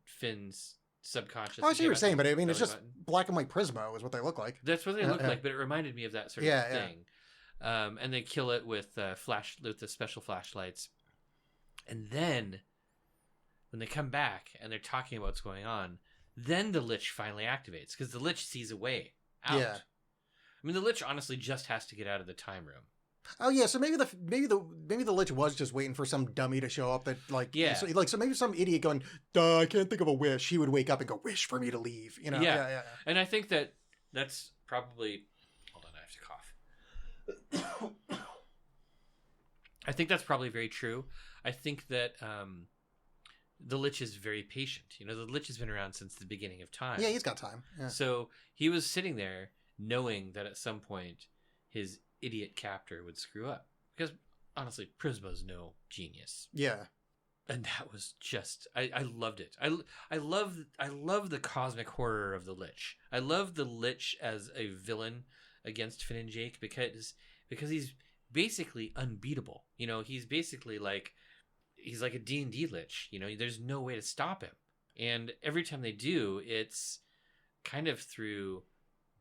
Finn's subconscious. I see what you're saying, but I mean, it's belly just button. black and white Prismo is what they look like. That's what they look like, but it reminded me of that sort of thing. And they kill it with the special flashlights. And then when they come back and they're talking about what's going on, then the Lich finally activates because the Lich sees a way out. Yeah. I mean, the Lich honestly just has to get out of the time room. Oh yeah, so maybe the Lich was just waiting for some dummy to show up that so maybe some idiot going, "Duh, I can't think of a wish." He would wake up and go, "Wish for me to leave," Yeah. And I think that's probably. Hold on, I have to cough. I think that's probably very true. I think that the Lich is very patient. You know, the Lich has been around since the beginning of time. Yeah, he's got time. Yeah. So he was sitting there knowing that at some point his idiot captor would screw up. Because honestly, Prismo's no genius. Yeah. And that was just I loved it. I love the cosmic horror of the Lich. I love the Lich as a villain against Finn and Jake because he's basically unbeatable. You know, he's basically like he's like a D&D Lich. You know, there's no way to stop him. And every time they do, it's kind of through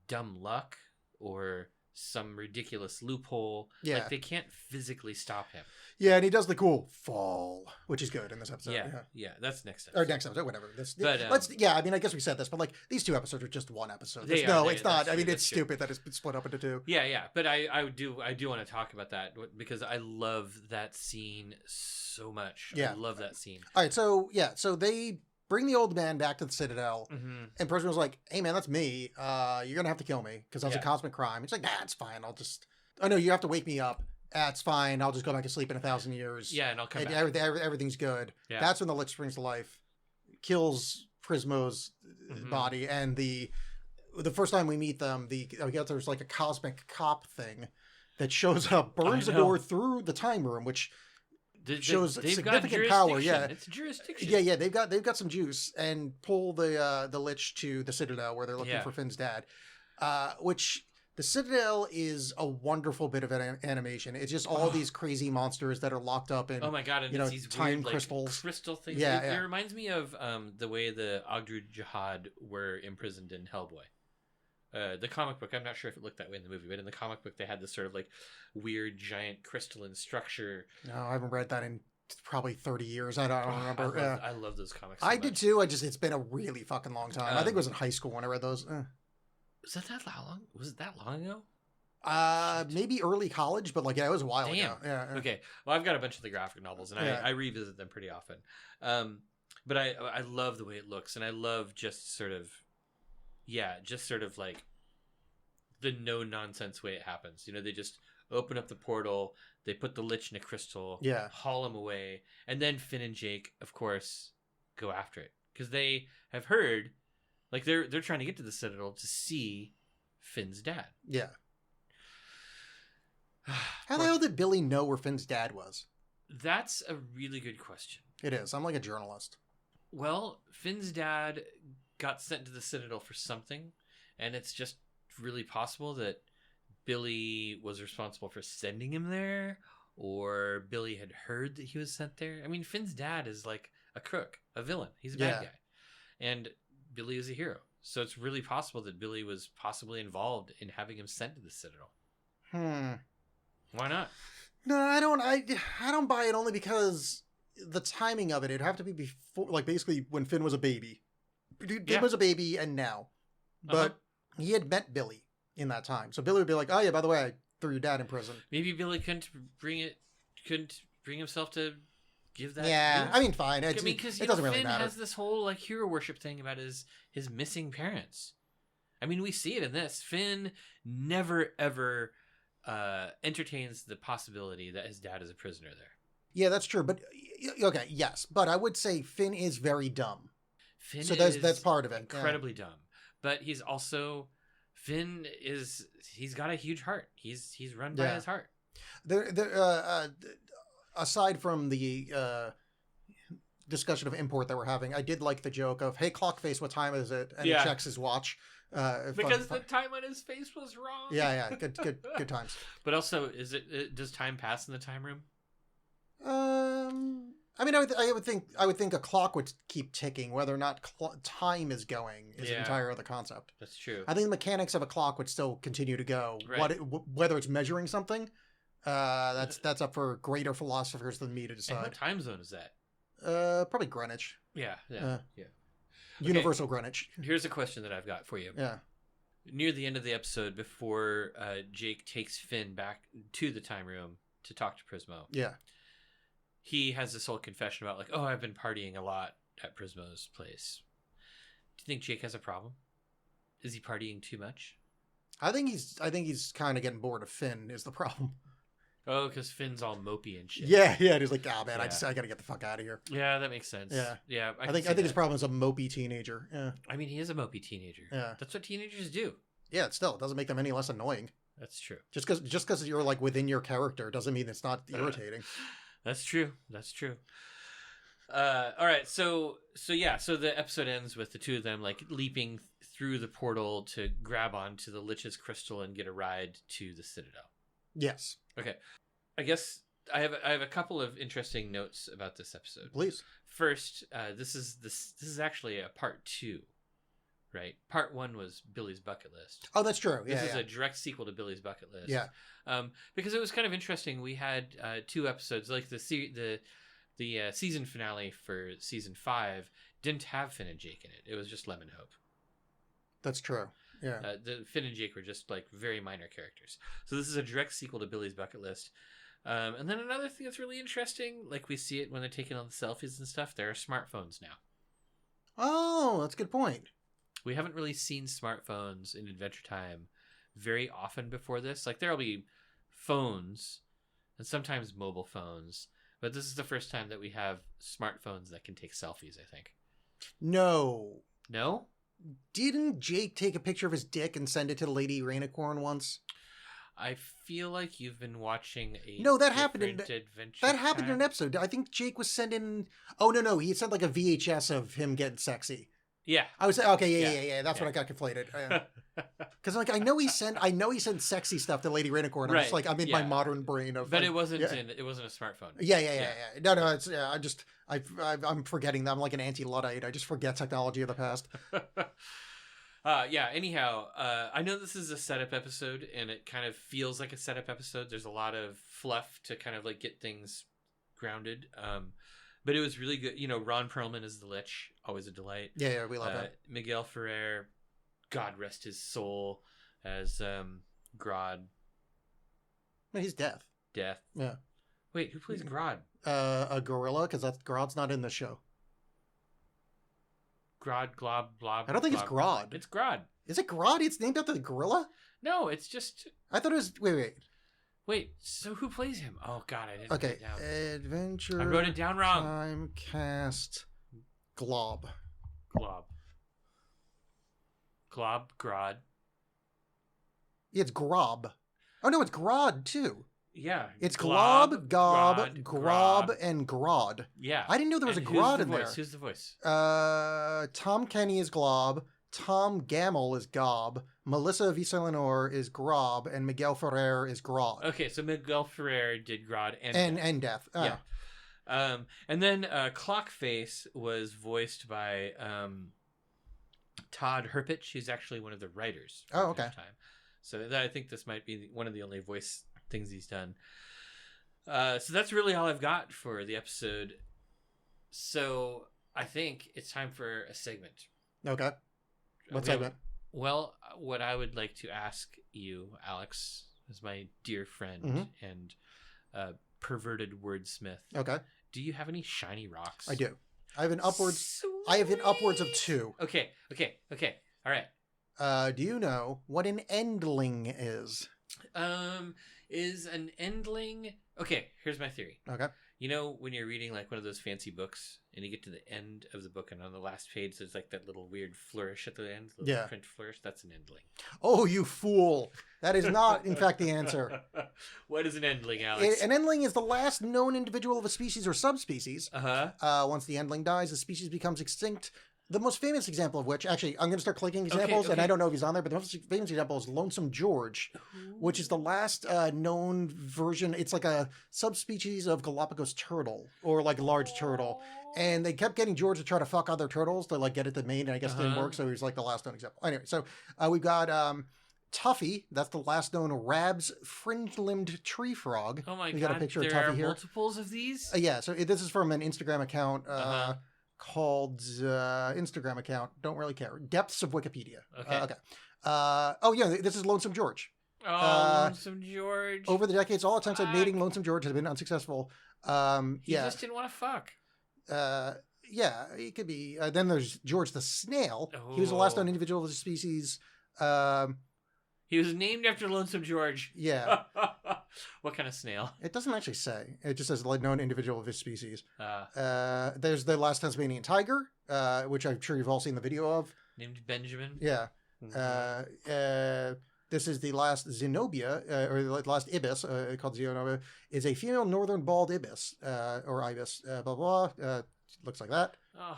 dumb luck or some ridiculous loophole. Yeah. Like they can't physically stop him. Yeah, and he does the cool fall, which is good in this episode. Yeah, that's next Or episode. next episode, whatever. But, I mean, I guess we said this, but like these two episodes are just one episode. They It's are, not. that's I mean, true, it's that's true. stupid that it's been split up into two. Yeah, but I do want to talk about that because I love that scene so much. Yeah. I love that scene. All right, so they bring the old man back to the Citadel, Mm-hmm. and Prismo's like, "Hey, man, that's me. You're gonna have to kill me because that's a Yeah. cosmic crime." It's like, "Nah, it's fine. I'll just." Oh no, you have to wake me up. That's fine. I'll just go back to sleep in 1,000 years. Yeah, and I'll come And back. everything's good. Yeah. That's when the Lich springs to life, kills Prismo's Mhm. body, and the first time we meet them, I guess there's like a cosmic cop thing that shows up, burns I a know. door through the time room, which shows They've significant got power, jurisdiction. yeah. It's jurisdiction. yeah, they've got some juice, and pull the Lich to the Citadel where they're looking Yeah. for Finn's dad, which. The Citadel is a wonderful bit of animation. It's just all these crazy monsters that are locked up in Oh my god! And you know, it's these time weird, like, crystals. crystal things. Yeah, it yeah. reminds me of the way the Ogdru Jihad were imprisoned in Hellboy. The comic book, I'm not sure if it looked that way in the movie, but in the comic book, they had this sort of like weird giant crystalline structure. No, I haven't read that in probably 30 years. I don't remember. I love those comics. So I did much. too. It's been a really fucking long time. I think it was in high school when I read those. Was that long? Was it that long ago? Maybe early college, but like yeah, it was a while Damn. ago. Yeah. Okay. Well, I've got a bunch of the graphic novels, and Yeah. I revisit them pretty often. But I love the way it looks, and I love just sort of like the no nonsense way it happens. You know, they just open up the portal, they put the Lich in a crystal, Yeah. haul him away, and then Finn and Jake, of course, go after it because they have heard, like they're trying to get to the Citadel to see Finn's dad. Yeah. How the hell did Billy know where Finn's dad was? That's a really good question. It is. I'm like a journalist. Well, Finn's dad got sent to the Citadel for something, and it's just really possible that Billy was responsible for sending him there, or Billy had heard that he was sent there. I mean, Finn's dad is like a crook, a villain. He's a bad Yeah. guy. And Billy is a hero. So it's really possible that Billy was possibly involved in having him sent to the Citadel. Why not? No, I don't buy it only because the timing of it. It'd have to be before, like basically when Finn was a baby. Finn Yeah. was a baby, and now, but he had met Billy in that time. So Billy would be like, "Oh yeah, by the way, I threw your dad in prison." Maybe Billy couldn't bring himself to give that. Yeah, news. I mean, fine. I mean, because it doesn't really Finn matter. has this whole like hero worship thing about his missing parents. I mean, we see it in this. Finn never ever entertains the possibility that his dad is a prisoner there. Yeah, that's true. But okay, yes, but I would say Finn is very dumb. Finn So is that's part of it. incredibly dumb, but he's also he's got a huge heart. He's run by Yeah. his heart. Aside from the discussion of import that we're having, I did like the joke of, "Hey, Clockface, what time is it?" And Yeah. he checks his watch. Because fun. the time on his face was wrong. Yeah, good times. But also, does time pass in the time room? I mean, I would think a clock would keep ticking. Whether or not time is going is an Yeah. entire other concept. That's true. I think the mechanics of a clock would still continue to go. Right. Whether it's measuring something, that's up for greater philosophers than me to And decide. what time zone is that? Probably Greenwich, Yeah. Universal Greenwich. Here's a question that I've got for you. Yeah. Near the end of the episode, before Jake takes Finn back to the time room to talk to Prismo, Yeah. he has this whole confession about like, oh, I've been partying a lot at Prismo's place. Do you think Jake has a problem? Is he partying too much? I think he's kind of getting bored of Finn is the problem. Oh, because Finn's all mopey and shit. Yeah, yeah. And he's like, oh man, Yeah. I gotta get the fuck out of here. Yeah, that makes sense. Yeah. Yeah. I think his problem is a mopey teenager. Yeah, I mean, he is a mopey teenager. Yeah. That's what teenagers do. yeah. It still doesn't make them any less annoying. That's true. Just because you're like within your character doesn't mean it's not irritating. That's true. That's true. All right. So the episode ends with the two of them like leaping through the portal to grab onto the Lich's crystal and get a ride to the Citadel. Yes, Okay. I guess I have a couple of interesting notes about this episode. please. First, this is actually a part 2, right? Part 1 was Billy's bucket list. Oh, that's true. This Yeah, is yeah. a direct sequel to Billy's bucket list. Yeah. Because it was kind of interesting. We had 2 episodes, like the season finale for season 5 didn't have Finn and Jake in it. It was just Lemon Hope. That's true. Yeah. The Finn and Jake were just like very minor characters. So this is a direct sequel to Billy's bucket list. And then another thing that's really interesting, like we see it when they're taking all the selfies and stuff, there are smartphones now. Oh, that's a good point. We haven't really seen smartphones in Adventure Time very often before this. Like there'll be phones and sometimes mobile phones, but this is the first time that we have smartphones that can take selfies, I think. No. No? Didn't Jake take a picture of his dick and send it to the Lady Rainicorn once? I feel like you've been watching a No, that happened in different Adventure that happened in Time. an episode. I think Jake was sending. Oh no, he sent like a VHS of him getting sexy. Yeah. I was okay, yeah. That's Yeah. what I got conflated. Because like I know he sent sexy stuff to Lady Rainicorn. I'm Right, just like I'm in my yeah. modern brain of. But like, it wasn't yeah. it wasn't a smartphone. Yeah. No, it's I'm forgetting that I'm like an anti-Luddite. I just forget technology of the past. Anyhow, I know this is a setup episode and it kind of feels like a setup episode. There's a lot of fluff to kind of like get things grounded. But it was really good. You know, Ron Perlman is the Lich, always a delight. Yeah, we love that. Miguel Ferrer, God rest his soul, as Grodd. No, he's deaf. Death. Yeah. Wait, who plays Grodd? A gorilla, because Grodd's not in the show. Grodd, Glob, Blob. I don't think it's Glob. Grodd. It's Grodd. Is it Grodd? It's named after the gorilla? No, it's just. I thought it was. Wait. Wait, so who plays him? Oh, God, I didn't Okay. write it down. Adventure. I wrote it down wrong. Time cast. Glob. Glob. Glob, Grodd. Yeah, it's Grob. Oh no, it's Grodd too. Yeah. It's Glob, Gob, Grodd, Grob, and Grodd. Yeah. I didn't know there was And a who's Grodd the in voice? there. Who's the voice? Tom Kenny is Glob. Tom Gamble is Gob. Melissa Villaseñor is Grob, and Miguel Ferrer is Grodd. Okay, so Miguel Ferrer did Grodd And Death. Yeah. And then Clockface was voiced by Todd Herpich, who's actually one of the writers. Oh, okay. Time. So I think this might be one of the only voice things he's done. So that's really all I've got for the episode. So I think it's time for a segment. Okay. What We have- segment? Well, what I would like to ask you, Alex, as my dear friend and perverted wordsmith, Okay. do you have any shiny rocks? I do. I have an upwards of 2. Okay. All right. Do you know what an endling is? Is an endling... Okay, here's my theory. Okay. You know when you're reading like one of those fancy books and you get to the end of the book and on the last page there's like that little weird flourish at the end, little Yeah. print flourish? That's an endling. Oh, you fool. That is not, in fact, the answer. What is an endling, Alex? An endling is the last known individual of a species or subspecies. Uh-huh. Once the endling dies, the species becomes extinct. The most famous example of which, actually, I'm going to start clicking examples, and okay. I don't know if he's on there, but the most famous example is Lonesome George, which is the last known version. It's like a subspecies of Galapagos turtle, or like large turtle. And they kept getting George to try to fuck other turtles to like get it to mate, and I guess it didn't work, so he was like the last known example. Anyway, so we've got Tuffy, that's the last known Rab's fringe-limbed tree frog. Oh my we God, got a picture there of Tuffy are here. multiples of these? Yeah, so this is from an Instagram account called Instagram account. Don't really care. Depths of Wikipedia. Okay. Oh yeah, this is Lonesome George. Lonesome George. Over the decades, all attempts at mating Lonesome George have been unsuccessful. He just didn't want to fuck. Yeah, he could be. Then there's George the snail. He was the last known individual of the species. He was named after Lonesome George. Yeah. What kind of snail? It doesn't actually say. It just says like known individual of his species. Uh, There's the last Tasmanian tiger, which I'm sure you've all seen the video of. named Benjamin. Yeah. Mhm. This is the last Zenobia, or the last ibis, called Zenobia, is a female northern bald ibis, or ibis, blah, blah, looks like that. Oh,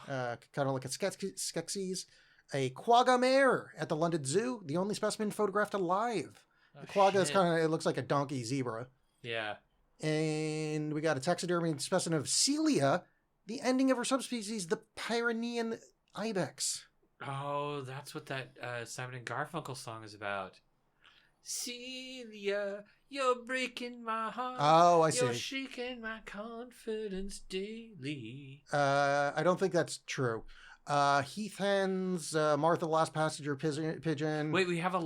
Kind of like a Skeksis. A quagga mare at the London Zoo, the only specimen photographed alive. The quagga is shit. kind of, it looks like a donkey zebra. Yeah. And we got a taxidermy specimen of Celia, the ending of her subspecies, the Pyrenean ibex. Oh, that's what that Simon and Garfunkel song is about. Celia, you're breaking my heart. Oh, I You're see. shaking my confidence daily. I don't think that's true. Heath hens, Martha, the last passenger pigeon. Wait, we have an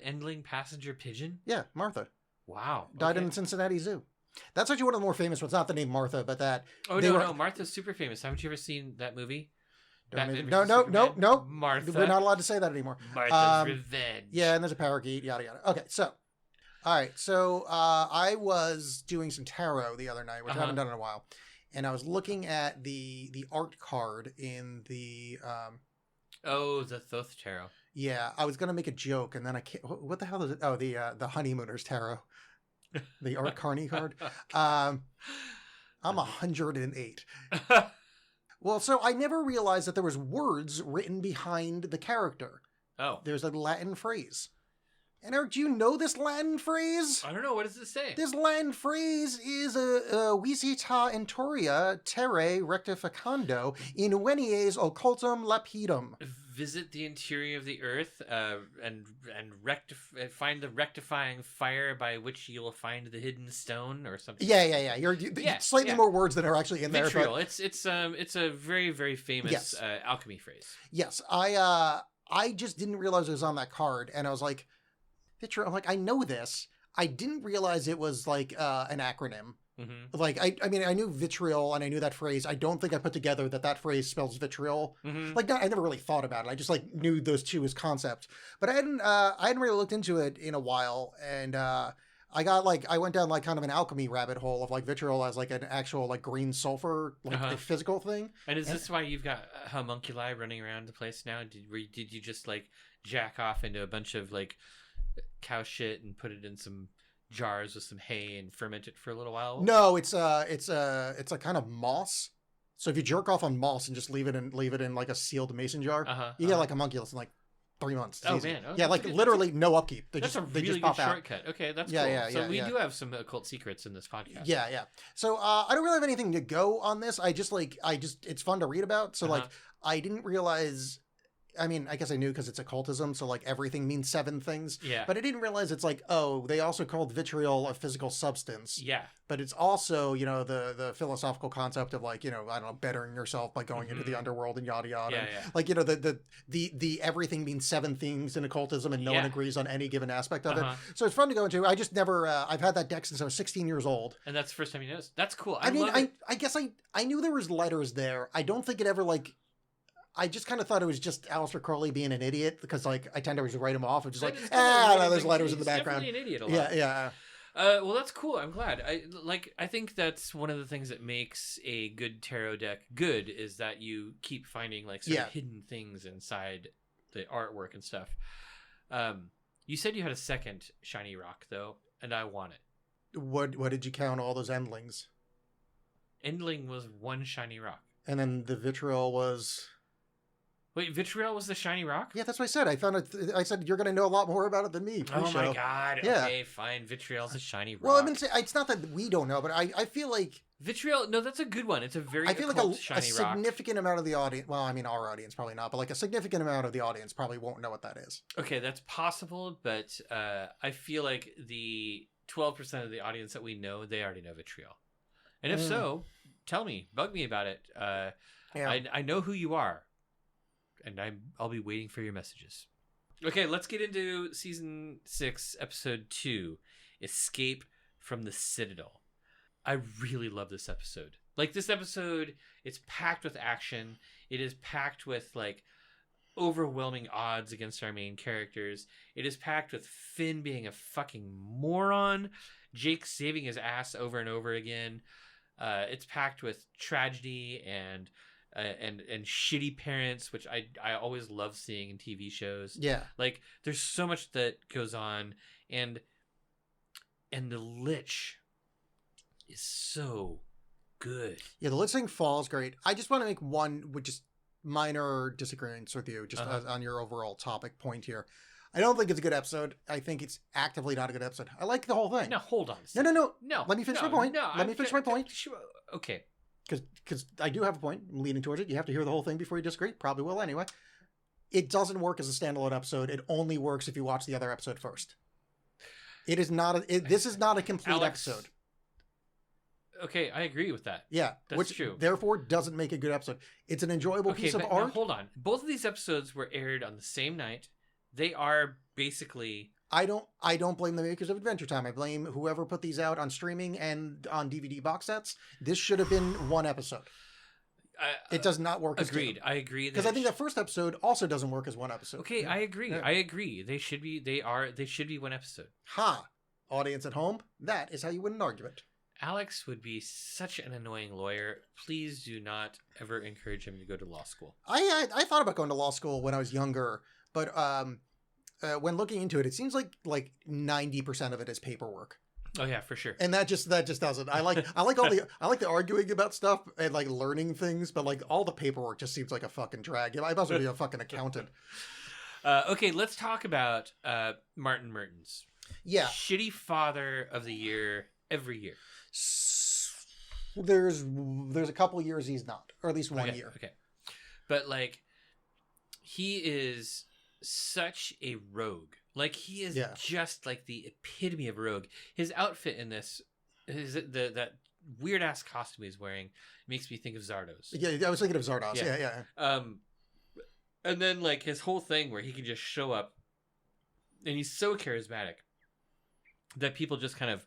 endling passenger pigeon? Yeah, Martha. Wow. Died okay. in the Cincinnati Zoo. That's actually one of the more famous ones. Not the name Martha, but that. Oh, they no, were- no. Martha's super famous. Haven't you ever seen that movie? Don't Batman even- versus no, Superman? Martha. We're not allowed to say that anymore. Martha's Revenge. Yeah, and there's a parakeet, yada yada. Okay, so, all right, so I was doing some tarot the other night, which I haven't done in a while, and I was looking at the art card in the Oh, the Thoth Tarot. yeah, I was gonna make a joke, and then I can't. What the hell is it? Oh, the Honeymooners Tarot, the Art Carney card. I'm 108. Well, so I never realized that there was words written behind the character. Oh. There's a Latin phrase. And Eric, do you know this Latin phrase? I don't know. What does it say? This Latin phrase is a visita intoria terre rectificando invenies occultum lapidum. Visit the interior of the earth and find the rectifying fire by which you will find the hidden stone or something. Yeah. You're Yeah, slightly yeah. more words that are actually in Vitriol. there. But It's a very, very famous Yes. alchemy phrase. yes, I just didn't realize it was on that card, and I was like, vitriol. I'm like, I know this. I didn't realize it was like an acronym. Mm-hmm. Like I mean, I knew vitriol and I knew that phrase. I don't think I put together that phrase spells vitriol. Mm-hmm. Like, I never really thought about it. I just like knew those two as concepts, but I hadn't really looked into it in a while. And I went down like kind of an alchemy rabbit hole of like vitriol as like an actual like green sulfur, like a physical thing. And is this why you've got homunculi running around the place now? Did you just like jack off into a bunch of like cow shit and put it in some jars with some hay and ferment it for a little while? No, it's a kind of moss. So if you jerk off on moss and just leave it in like a sealed mason jar, you get like homunculus in like 3 months. It's Oh easy. man! Oh, Yeah, that's like a good- literally no upkeep. They That's just a they really just good pop out. shortcut. Okay, that's Yeah, cool. yeah, So yeah, we yeah. do have some occult secrets in this podcast. Yeah. So I don't really have anything to go on this. It's fun to read about. So like I didn't realize. I mean, I guess I knew because it's occultism, so like everything means 7 things. Yeah. But I didn't realize it's like, oh, they also called vitriol a physical substance. Yeah. But it's also, the philosophical concept of like, I don't know, bettering yourself by going into the underworld and yada yada. Yeah, And, yeah. like, the everything means 7 things in occultism and no one Yeah. agrees on any given aspect of it. Uh-huh. So it's fun to go into. I just never, I've had that deck since I was 16 years old. And that's the first time you noticed. That's cool. I mean, love it. I guess I knew there was letters there. I don't think it ever like. I just kind of thought it was just Aleister Crowley being an idiot because like I tend to always write him off and just But like it's definitely no, there's like- letters in the he's background. definitely an idiot a lot. Yeah. Well, that's cool. I'm glad. I think that's one of the things that makes a good tarot deck good is that you keep finding like sort of hidden things inside the artwork and stuff. You said you had a second shiny rock though, and I want it. What did you count all those endlings? Endling was one shiny rock. And then the vitriol was. Wait, vitriol was the shiny rock? Yeah, that's what I said. I found it. I said you're going to know a lot more about it than me. Oh my pre-show. god. Yeah. Okay, fine. Vitriol's a shiny rock. Well, I mean, it's not that we don't know, but I feel like Vitriol. No, that's a good one. It's a very I feel like occult a shiny rock. significant amount of the audience. Well, I mean, our audience probably not, but like a significant amount of the audience probably won't know what that is. Okay, that's possible, but I feel like the 12% of the audience that we know, they already know vitriol. And if so, tell me, bug me about it. Yeah. I know who you are, and I'll be waiting for your messages. Okay, let's get into season 6, episode 2, Escape from the Citadel. I really love this episode. Like, this episode, it's packed with action. It is packed with like overwhelming odds against our main characters. It is packed with Finn being a fucking moron Jake saving his ass over and over again. It's packed with tragedy and shitty parents, which I always love seeing in TV shows. Yeah. Like there's so much that goes on, and the Lich is so good. Yeah, the Lich King Fall is great. I just want to make one with just minor disagreements with you, just on your overall topic point here. I don't think it's a good episode. I think it's actively not a good episode. I like the whole thing. No, hold on. No. No. Let me finish my point. No, Let me finish my point. Okay. Because I do have a point. I'm leaning towards it. You have to hear the whole thing before you disagree. Probably will anyway. It doesn't work as a standalone episode. It only works if you watch the other episode first. It is not. This is not a complete Alex, episode. Okay, I agree with that. Yeah, That's true. Therefore, doesn't make a good episode. It's an enjoyable piece of but art. now hold on. Both of these episodes were aired on the same night. They are basically. I don't blame the makers of Adventure Time. I blame whoever put these out on streaming and on DVD box sets. This should have been one episode. It does not work. Agreed. I agree. Because I think that first episode also doesn't work as one episode. Okay, I agree. Yeah. I agree. They should be. They should be one episode. Ha! Audience at home, that is how you win an argument. Alex would be such an annoying lawyer. Please do not ever encourage him to go to law school. I thought about going to law school when I was younger, but when looking into it, it seems like 90% of it is paperwork. Oh yeah, for sure. And that just doesn't. I like the arguing about stuff and like learning things, but like all the paperwork just seems like a fucking drag. I must be a fucking accountant. Okay, let's talk about Martin Mertens. Yeah, Shitty Father of the Year every year. There's a couple years he's not, or at least one year. Okay, but like he is such a rogue. Like he is just like the epitome of a rogue. His outfit in this, that weird ass costume he's wearing makes me think of Zardos. Yeah, I was thinking of Zardos. Yeah. And then like his whole thing where he can just show up, and he's so charismatic that people just kind of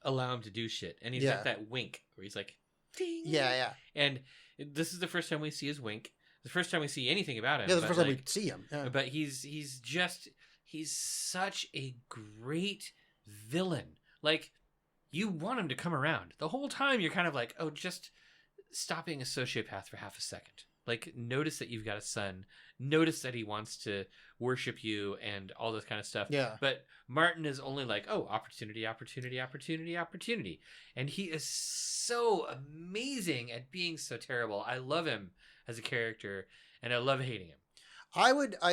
allow him to do shit. And he's got that wink where he's like, ding. Yeah. And this is the first time we see his wink. The first time we see anything about him. Yeah, the first time we see him. Yeah. But he's such a great villain. Like, you want him to come around. The whole time you're kind of like, oh, just stop being a sociopath for half a second. Like, notice that you've got a son. Notice that he wants to worship you and all this kind of stuff. Yeah. But Martin is only like, oh, opportunity. And he is so amazing at being so terrible. I love him as a character, and I love hating him.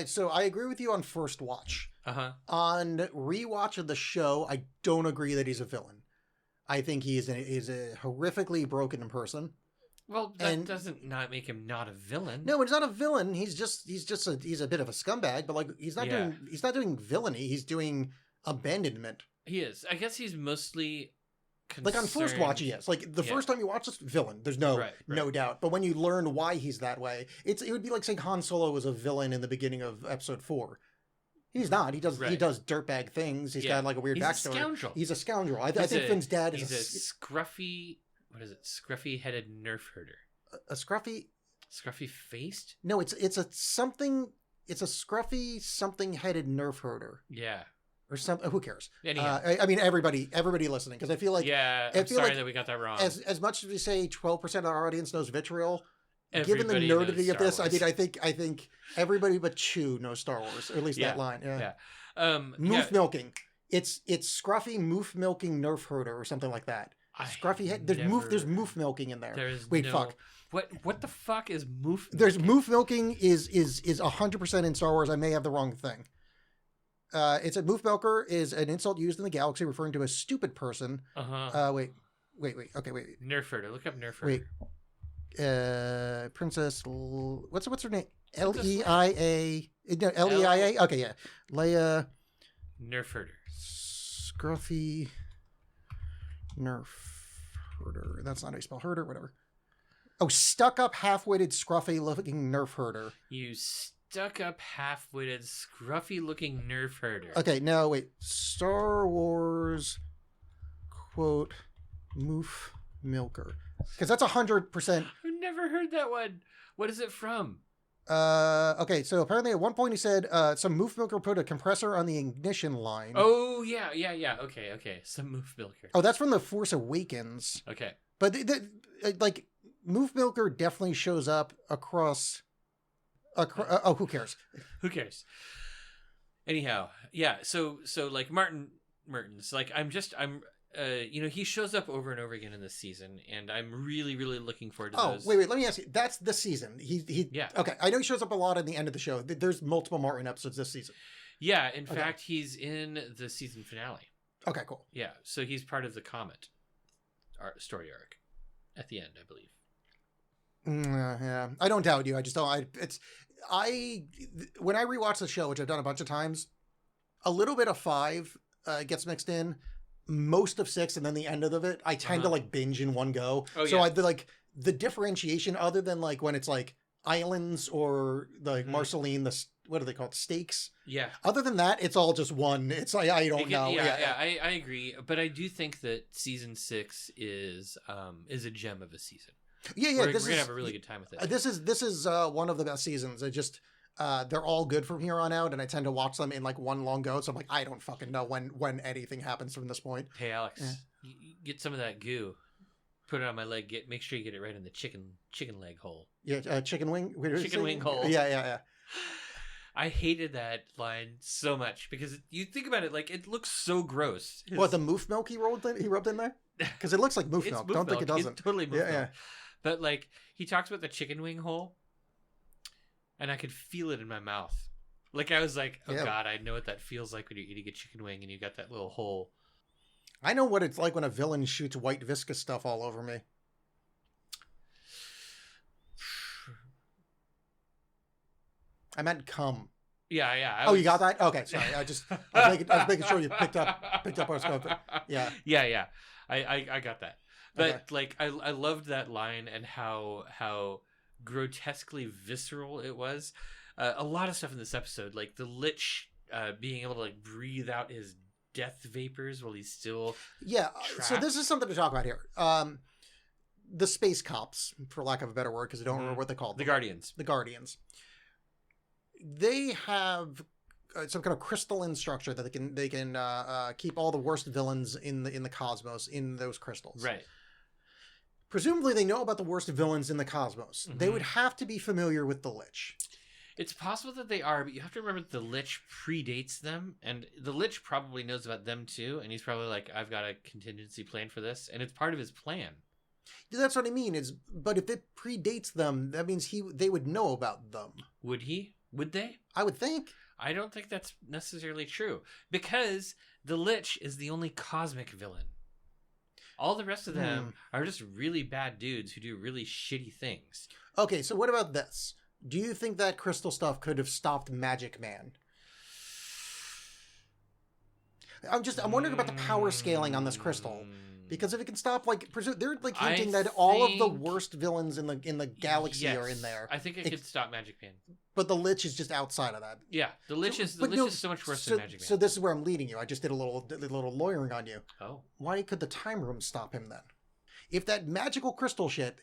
So I agree with you on first watch. On rewatch of the show, I don't agree that he's a villain. I think he is a horrifically broken person. Well, that doesn't not make him not a villain. No, he's not a villain. He's a bit of a scumbag, but like he's not doing villainy. He's doing abandonment. He is. I guess he's mostly concerned. Like on first watch, he is. Like the first time you watch this, villain. There's no doubt. But when you learn why he's that way, it would be like saying Han Solo was a villain in the beginning of Episode 4. He's not. He does dirtbag things. He's got like a weird backstory. He's a scoundrel. He's a scoundrel. I think Finn's dad is he's a scruffy. What is it? Scruffy-headed nerf herder. A scruffy. Scruffy-faced? No, it's a something. It's a scruffy something-headed nerf herder. Yeah. Or something. Who cares? Anyhow. I mean, everybody listening, because I feel like I'm sorry that we got that wrong. As much as we say 12% of our audience knows vitriol, Everybody given the nerdity of this, Wars. I think everybody but Chew knows Star Wars, or at least that line. Yeah. Moof milking. It's scruffy moof milking nerf herder or something like that. Scruffy head. There's moof milking in there. Fuck. What the fuck is moof? There's moof milking is 100% in Star Wars. I may have the wrong thing. It's a moof milker is an insult used in the galaxy referring to a stupid person. Wait. Okay, wait. Nerf herder. Look up nerf herder. Wait. Princess. What's her name? Leia. No, Leia. Okay, yeah. Leia. Nerf herder. Scruffy. Nerf herder. That's not how you spell herder. Whatever. Oh, stuck up, half-witted, scruffy-looking nerf herder. You stuck-up, half-witted, scruffy-looking nerf herder. Okay, now wait. Star Wars quote moof milker, because that's 100%. I've never heard that one. What is it from? Okay, so apparently at one point he said some moof milker put a compressor on the ignition line. Oh yeah. Okay. Some move milker. Oh, that's from The Force Awakens. Okay. But like moof milker definitely shows up across. Oh, who cares? Who cares? Anyhow, yeah. So like Mertens, like I'm he shows up over and over again in this season, and I'm really looking forward to those. Wait, let me ask you. That's the season. Yeah. Okay, I know he shows up a lot at the end of the show. There's multiple Martin episodes this season. Yeah, in fact, he's in the season finale. Okay, cool. Yeah, so he's part of the Comet story arc at the end, I believe. Yeah, I don't doubt you. I just don't. When I rewatch the show, which I've done a bunch of times, a little bit of 5 gets mixed in, most of 6, and then the end of it, I tend to like binge in one go. Oh, so yeah. I like the differentiation, other than like when it's like islands or like Marceline, what are they called? Stakes. Yeah. Other than that, it's all just one. It's like I don't know. Yeah, I agree, but I do think that season 6 is a gem of a season. Yeah. We're gonna have a really good time with it. This is one of the best seasons. They're all good from here on out, and I tend to watch them in like one long go. So I'm like, I don't fucking know when anything happens from this point. Hey Alex, Yeah. you get some of that goo, put it on my leg. Make sure you get it right in the chicken leg hole. Yeah, chicken wing. Chicken wing hole. Yeah. I hated that line so much because you think about it, like it looks so gross. What, the moof milk he rubbed in there? Because it looks like moof It's milk. moof Don't think it milk. doesn't. It's totally moof Yeah, milk. yeah. But like he talks about the chicken wing hole, and I could feel it in my mouth. Like I was like, oh Yeah. God, I know what that feels like when you're eating a chicken wing and you got that little hole. I know what it's like when a villain shoots white viscous stuff all over me. I meant cum. Yeah. You got that? Okay, sorry. I was making sure you picked up what I was going for. Yeah. Yeah. I got that. But Okay. like I loved that line and how grotesquely visceral it was. A lot of stuff in this episode, like the Lich being able to like breathe out his death vapors while he's still Yeah. So this trapped. is something to talk about here. The space cops, for lack of a better word, because I don't remember what they called the them. Guardians. The Guardians. They have some kind of crystalline structure that they can keep all the worst villains in the cosmos in those crystals. Right. Presumably, they know about the worst villains in the cosmos. They Mhm. would have to be familiar with the Lich. It's possible that they are, but you have to remember that the Lich predates them, and the Lich probably knows about them too, and he's probably like, I've got a contingency plan for this, and it's part of his plan. That's what I mean. But if it predates them, that means they would know about them. Would he? Would they? I would think. I don't think that's necessarily true, because the Lich is the only cosmic villain. All the rest of them are just really bad dudes who do really shitty things. Okay, so what about this? Do you think that crystal stuff could have stopped Magic Man? I'm wondering about the power scaling on this crystal. Because if it can stop, like, they're like hinting that all of the think- worst villains in the galaxy are in there. I think it could stop Magic Man. But the Lich is just outside of that. Yeah, the Lich is so much worse than Magic Man. So this is where I'm leading you. I just did a little lawyering on you. Oh. Why could the time room stop him then? If that magical crystal shit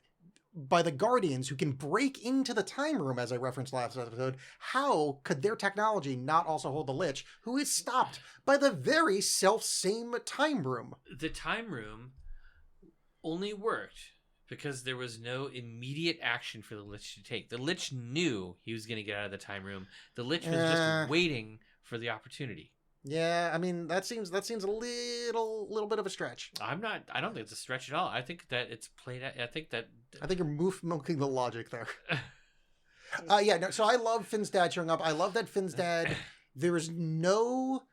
by the Guardians who can break into the time room, as I referenced last episode, how could their technology not also hold the Lich, who is stopped by the very self-same time room? The time room only worked because there was no immediate action for the Lich to take. The Lich knew he was going to get out of the time room. The Lich was just waiting for the opportunity. Yeah, I mean that seems a little bit of a stretch. I don't think it's a stretch at all. I think that it's played out. I think you're milking the logic there. No, so I love Finn's dad showing up. I love that Finn's dad, there is no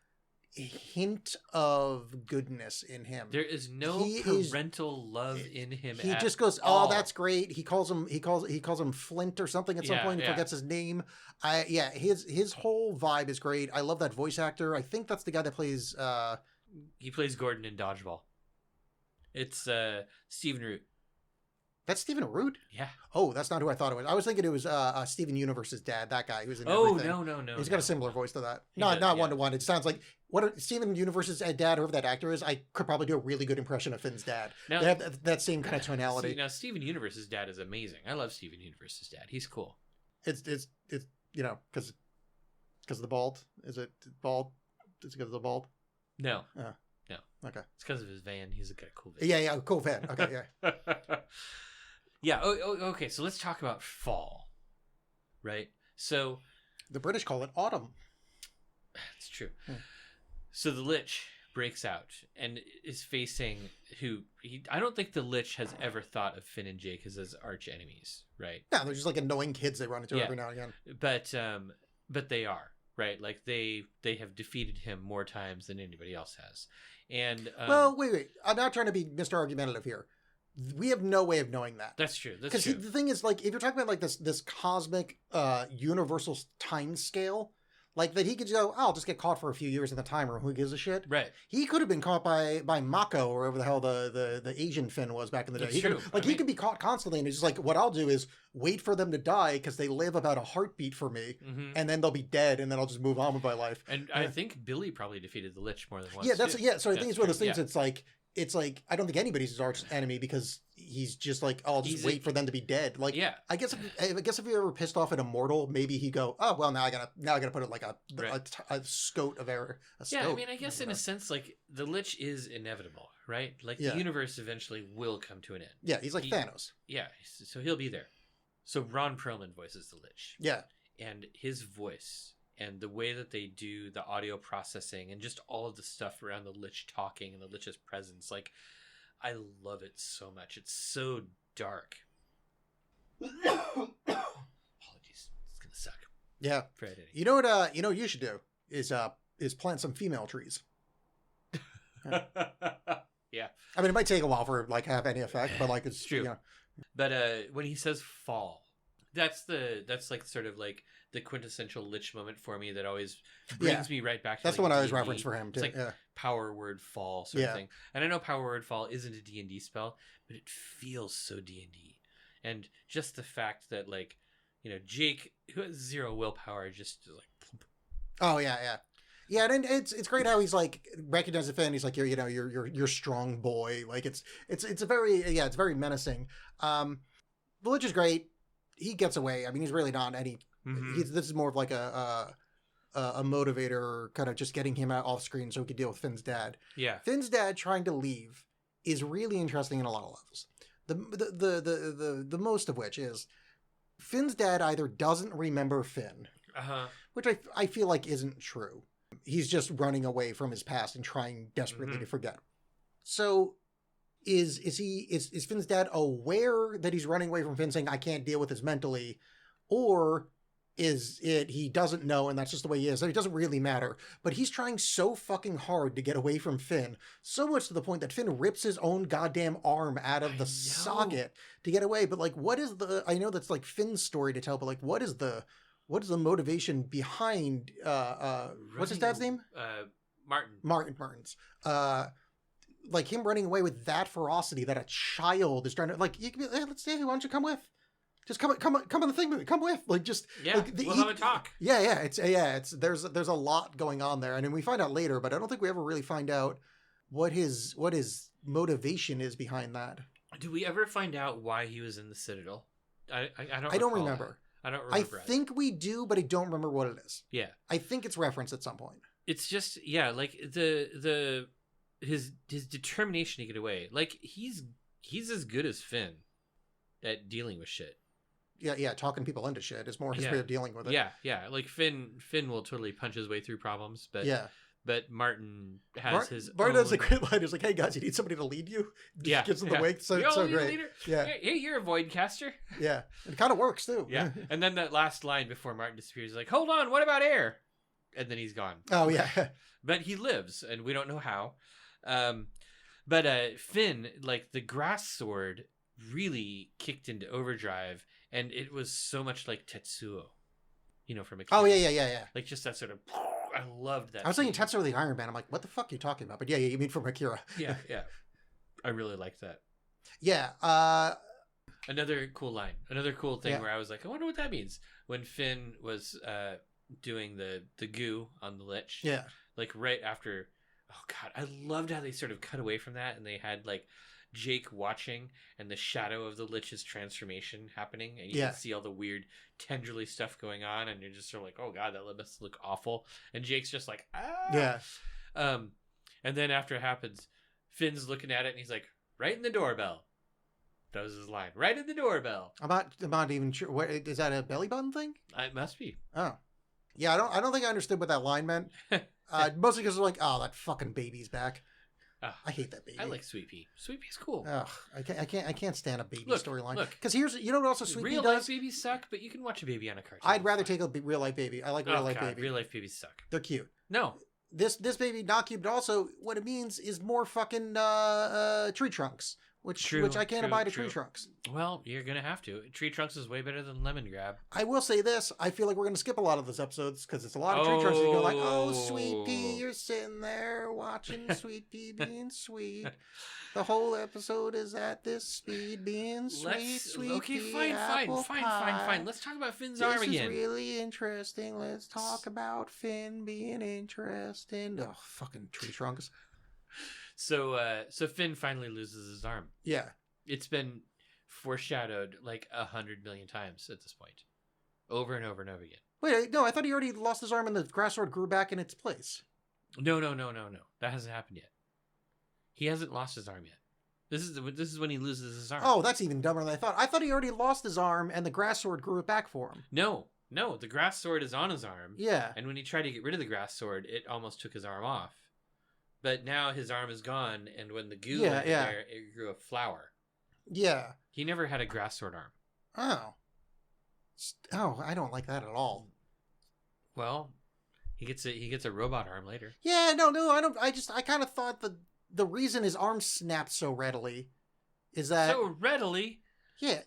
hint of goodness in him. there is no parental love in him. He at just goes, all. "Oh, that's great." He calls him Flint or something at some point. He forgets his name. His whole vibe is great. I love that voice actor. I think that's the guy that plays. He plays Gordon in Dodgeball. It's Stephen Root. That's Stephen Root? Yeah. Oh, that's not who I thought it was. I was thinking it was Steven Universe's dad, that guy who's in Oh, everything. no. He's got a similar voice to that. He Not does, one-to-one. It sounds like Steven Universe's dad, whoever that actor is, I could probably do a really good impression of Finn's dad. Now- They have that same kind of tonality. See, now, Steven Universe's dad is amazing. I love Steven Universe's dad. He's cool. It's because of the bald. Is it bald? Is it because of the bald? No. Oh. No. Okay. It's because of his van. He's got a cool van. Yeah. Cool fan. Okay. Yeah. Yeah. Okay. So let's talk about fall. Right. So The British call it autumn. it's true. Hmm. So the Lich breaks out and is facing I don't think the Lich has ever thought of Finn and Jake as his arch enemies, right? Yeah, they're just like annoying kids they run into Yeah. every now and again. But they are, right? Like they have defeated him more times than anybody else has. And Well, wait. I'm not trying to be Mr. Argumentative here. We have no way of knowing that. that's true. That's Because true. the thing is, like, if you're talking about like this cosmic, universal time scale, like that he could go, I'll just get caught for a few years in the timer. Who gives a shit? Right. He could have been caught by Mako or whatever the hell the Asian Finn was back in the day. That's He could, true. like I he mean- could be caught constantly, and it's just like, what I'll do is wait for them to die because they live about a heartbeat for me, Mhm. and then they'll be dead, and then I'll just move on with my life. And I think Billy probably defeated the Lich more than once. Yeah, that's too. yeah. So I think That's it's one of those true. things. Yeah. It's like I don't think anybody's his arch enemy because he's just like, I'll just He's wait for them to be dead. Like, Yeah. I guess if you're ever pissed off at a mortal, maybe he'd go, oh well, now I gotta put it like a scote of error. Yeah, I mean, I guess in a sense, like the Lich is inevitable, right? Like Yeah. the universe eventually will come to an end. Yeah, he's like He- Thanos. Yeah, so he'll be there. So Ron Perlman voices the Lich, Yeah, and his voice and the way that they do the audio processing and just all of the stuff around the Lich talking and the Lich's presence, like I love it so much. It's so dark. Apologies, it's gonna suck yeah. for editing. You know what? You should do is plant some female trees. Yeah. I mean, it might take a while for it, like have any effect, but like it's True. You know, But when he says fall, that's like sort of like the quintessential Lich moment for me that always brings me right back to that's like, the one I always D&D. reference for him too. It's like Yeah, power word fall sort Yeah. of thing. And I know power word fall isn't a D&D spell, but it feels so D&D. And just the fact that like, Jake, who has 0 willpower, just like oh yeah. Yeah, and it's great how he's like recognizes Finn. He's like, you're strong boy. Like it's very menacing. The Lich is great. He gets away. I mean, he's really not any. Mhm. This is more of like a motivator, kind of just getting him out off screen so he could deal with Finn's dad. Yeah. Finn's dad trying to leave is really interesting in a lot of levels. The most of which is Finn's dad either doesn't remember Finn, Uh-huh. which I feel like isn't true. He's just running away from his past and trying desperately Mhm. to forget. So is Finn's dad aware that he's running away from Finn, saying I can't deal with this mentally, or is it he doesn't know and that's just the way he is? It doesn't really matter. But he's trying so fucking hard to get away from Finn, so much to the point that Finn rips his own goddamn arm out of I the know. socket to get away. But like, what is I know that's like Finn's story to tell, but like, what is the motivation behind what's his dad's name? Martin. Martin's. Like him running away with that ferocity that a child is trying to like. You can be, hey, let's see. Why don't you come with? Just come on the thing with me. Come with. Like just Yeah, like, we'll have a talk. Yeah. It's there's a lot going on there, and then we find out later, but I don't think we ever really find out what his motivation is behind that. Do we ever find out why he was in the Citadel? I don't. I don't recall remember. that. I don't I remember. think we do, but I don't remember what it is. Yeah. I think it's referenced at some point. It's just like his determination to get away. Like he's as good as Finn at dealing with shit. Yeah, talking people into shit is more his Yeah. way of dealing with it. Yeah. Like Finn will totally punch his way through problems, but yeah. But Martin has his Martin own... has a great line. He's like, "Hey guys, you need somebody to lead you." Just Yeah, gives them the yeah. wake. So You all so need a great. leader? Yeah, Hey, you're a void caster. yeah. It kind of works too. Yeah. And then that last line before Martin disappears, like, hold on, what about air? And then he's gone. Oh yeah. But he lives, and we don't know how. But Finn, like the grass sword, really kicked into overdrive, and it was so much like Tetsuo, from Akira. Oh yeah. Like just that sort of. I loved that. I was thinking scene. Tetsuo the Iron Man. I'm like, what the fuck are you talking about? But yeah, you mean from Akira? Yeah. I really liked that. Yeah. Another cool line. Another cool thing Yeah. where I was like, I wonder what that means. When Finn was doing the goo on the Lich. Yeah. Like right after. Oh God, I loved how they sort of cut away from that, and they had like Jake watching and the shadow of the Lich's transformation happening, and you Yeah. can see all the weird tenderly stuff going on, and you're just sort of like, oh god, that must look awful. And Jake's just like, ah. Yeah. And then after it happens, Finn's looking at it and he's like, right in the doorbell. That was his line. Right in the doorbell. I'm not even sure. What is that, a belly button thing? It must be. Oh. Yeah, I don't think I understood what that line meant. Mostly because they're like, oh, that fucking baby's back. I hate that baby. I like Sweet Pea. Sweet Pea's cool. Ugh, I can't stand a baby Look, storyline. look. Because here's, you know what also Sweet Pea Real does? life babies suck, but you can watch a baby on a cartoon. I'd rather It's fine. take a real life baby. I like real Oh, life God, baby. real life babies suck. They're cute. No. This baby not cute, but also what it means is more fucking tree trunks, which I can't abide a tree trunks. Well, you're gonna have to. Tree trunks is way better than lemon grab. I will say this: I feel like we're gonna skip a lot of those episodes because it's a lot of tree trunks. You go like, "Oh, Sweet Pea, you're sitting there watching Sweet Pea being sweet." The whole episode is at this speed, being sweet, sweet Okay, pea, fine. apple pie. Let's talk about Finn's This arm is again. really interesting. Let's talk about Finn being interesting. Oh, fucking tree trunks. So Finn finally loses his arm. Yeah. It's been foreshadowed like 100 million times at this point, over and over and over again. Wait, no, I thought he already lost his arm and the grass sword grew back in its place. No. That hasn't happened yet. He hasn't lost his arm yet. This is when he loses his arm. Oh, that's even dumber than I thought. I thought he already lost his arm and the grass sword grew it back for him. No. The grass sword is on his arm. Yeah. And when he tried to get rid of the grass sword, it almost took his arm off. But now his arm is gone, and when the goo went in there, it grew a flower. Yeah. He never had a grass sword arm. Oh, I don't like that at all. Well, he gets a robot arm later. Yeah, no, I don't. I kind of thought the reason his arm snapped so readily is that So readily. yeah,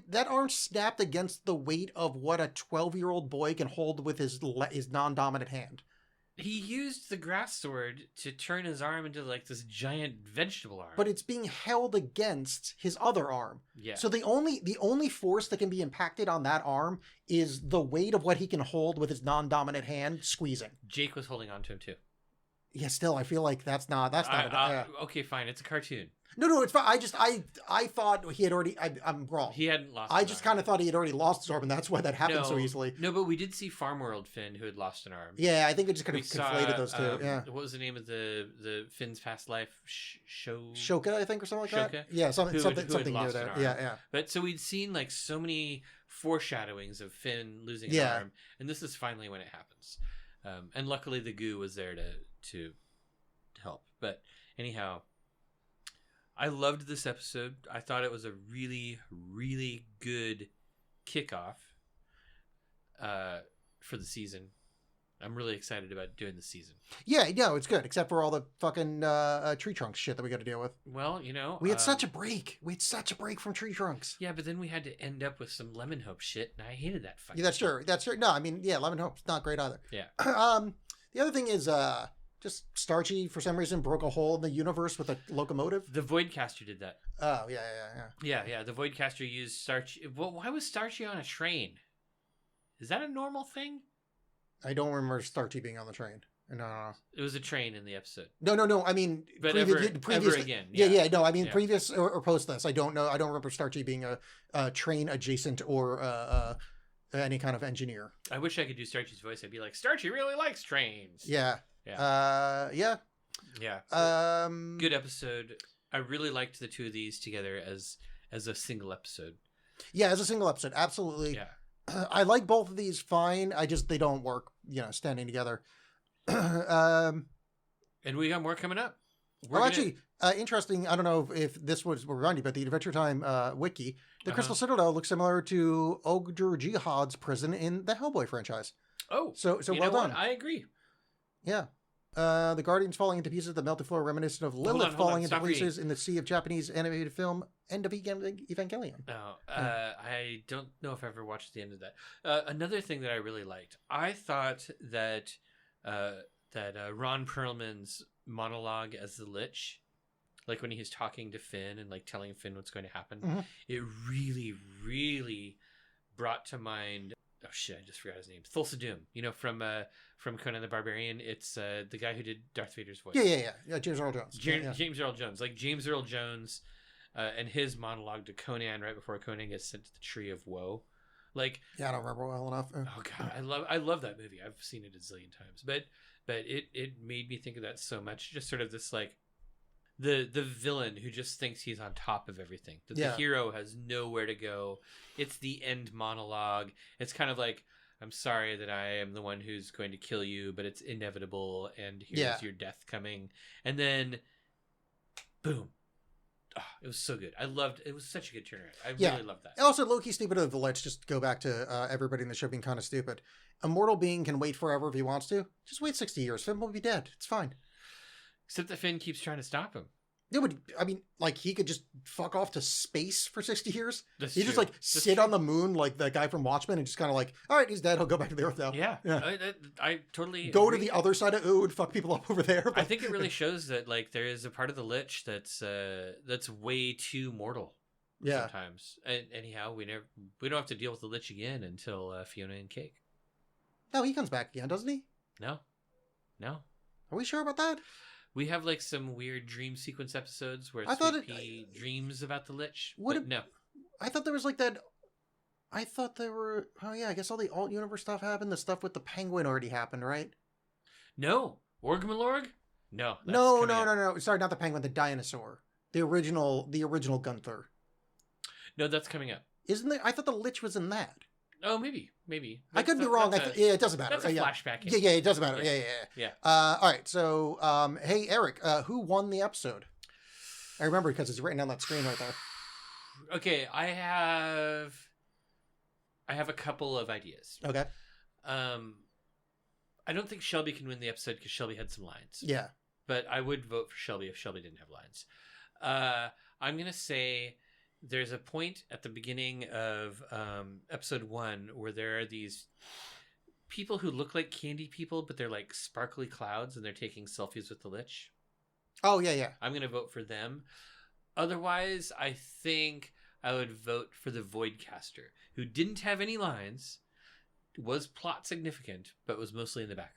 that arm snapped against the weight of what a 12-year-old boy can hold with his non-dominant hand. He used the grass sword to turn his arm into like this giant vegetable arm. But it's being held against his other arm. yeah. So the only force that can be impacted on that arm is the weight of what he can hold with his non-dominant hand squeezing. Jake was holding on to him too. Yeah, still, I feel like that's not. Okay, fine. It's a cartoon. No, it's fine. I thought he had already. I'm wrong. He hadn't lost. I his just arm. kind of thought he had already lost his arm, and that's why that happened so easily. No, but we did see Farm World Finn, who had lost an arm. Yeah, I think it just kind We of saw, conflated those two. Yeah, What was the name of the Finn's past life show? Shoka, I think, or something like Shoka? that. Yeah, something Who had near lost there. an arm. Yeah. But so we'd seen like so many foreshadowings of Finn losing an Yeah. arm, and this is finally when it happens. And luckily the goo was there to help. But anyhow, I loved this episode. I thought it was a really, really good kickoff for the season. I'm really excited about doing the season. Yeah, no, it's good, except for all the fucking tree trunks shit that we got to deal with. Well, you know, We had such a break. We had such a break from tree trunks. yeah, but then we had to end up with some Lemon Hope shit, and I hated that fucking Yeah, that's shit. true. That's true. No, I mean, yeah, Lemon Hope's not great either. Yeah. The other thing is just Starchy for some reason broke a hole in the universe with a locomotive. The Voidcaster did that. Oh yeah. Yeah. The Voidcaster used Starchy. Well, why was Starchy on a train? Is that a normal thing? I don't remember Starchy being on the train. No. It was a train in the episode. No. I mean, But previous ever again. Yeah. No, I mean Yeah. previous or post this. I don't know. I don't remember Starchy being a train adjacent or any kind of engineer. I wish I could do Starchy's voice. I'd be like, Starchy really likes trains. Yeah. Yeah. Yeah. Good episode. I really liked the two of these together as a single episode. Yeah, as a single episode, absolutely. Yeah. I like both of these fine. They don't work, standing together. And we got more coming up. Actually, interesting. I don't know if this was reminded, but the Adventure Time wiki, the Crystal Citadel looks similar to Ogre Jihad's prison in the Hellboy franchise. Oh, so you well know done. what? I agree. Yeah. The Guardians falling into pieces, the melted floor reminiscent of Lilith falling into Stop pieces in the sea of Japanese animated film End of Evangelion. No, I don't know if I ever watched the end of that. Another thing that I really liked, I thought that Ron Perlman's monologue as the Lich, like when he's talking to Finn and like telling Finn what's going to happen, it really, really brought to mind. Oh shit! I just forgot his name. Thulsa Doom. From Conan the Barbarian. It's the guy who did Darth Vader's voice. Yeah. James Earl Jones. James Earl Jones. Like James Earl Jones and his monologue to Conan right before Conan gets sent to the Tree of Woe. Like, Yeah, I don't remember well enough. oh god, I love that movie. I've seen it a zillion times, but it made me think of that so much. Just sort of this like the villain who just thinks he's on top of everything. That Yeah. the hero has nowhere to go. It's the end monologue. It's kind of like, I'm sorry that I am the one who's going to kill you, but it's inevitable, and here's Yeah. your death coming. And then, boom. Oh, it was so good. I loved it. Was such a good turnaround. I Yeah. really loved that. Also, low-key stupid of the let's just go back to everybody in the show being kind of stupid. A mortal being can wait forever if he wants to. Just wait 60 years. Finn will be dead. It's fine. Except that Finn keeps trying to stop him. It would, I mean, like, he could just fuck off to space for 60 years. That's He just, true. like, That's sit true. on the moon like the guy from Watchmen and just kind of like, all right, he's dead. He'll go back to the Earth now. Yeah. Yeah. I totally Go to agree. the other side of Ooh and fuck people up over there. I think it really shows that like there is a part of the Lich that's way too mortal. Yeah. Sometimes. And anyhow, we don't have to deal with the Lich again until Fiona and Cake. No, he comes back again, doesn't he? No. Are we sure about that? We have like some weird dream sequence episodes where I thought Sweet Pea dreams about the Lich. Would but it- no. I thought there was like that. I thought there were. Oh, yeah, I guess all the alt universe stuff happened. The stuff with the penguin already happened, right? No. Orgmalorg? No. that's No. coming up. Sorry, not the penguin, the dinosaur. The original Gunther. No, that's coming up. Isn't there? I thought the Lich was in that. Oh, maybe. I could be wrong. Yeah, it doesn't matter. That's a yeah. flashback. Yeah, it doesn't matter. Yeah. Yeah. Yeah. All right. So, hey, Eric, who won the episode? I remember because it's written on that screen right there. Okay, I have a couple of ideas. Okay. I don't think Shelby can win the episode because Shelby had some lines. Yeah. But I would vote for Shelby if Shelby didn't have lines. I'm gonna say there's a point at the beginning of episode 1 where there are these people who look like candy people, but they're like sparkly clouds, and they're taking selfies with the Lich. Oh, yeah. I'm gonna vote for them. Otherwise, I think I would vote for the Voidcaster, who didn't have any lines, was plot significant, but was mostly in the background.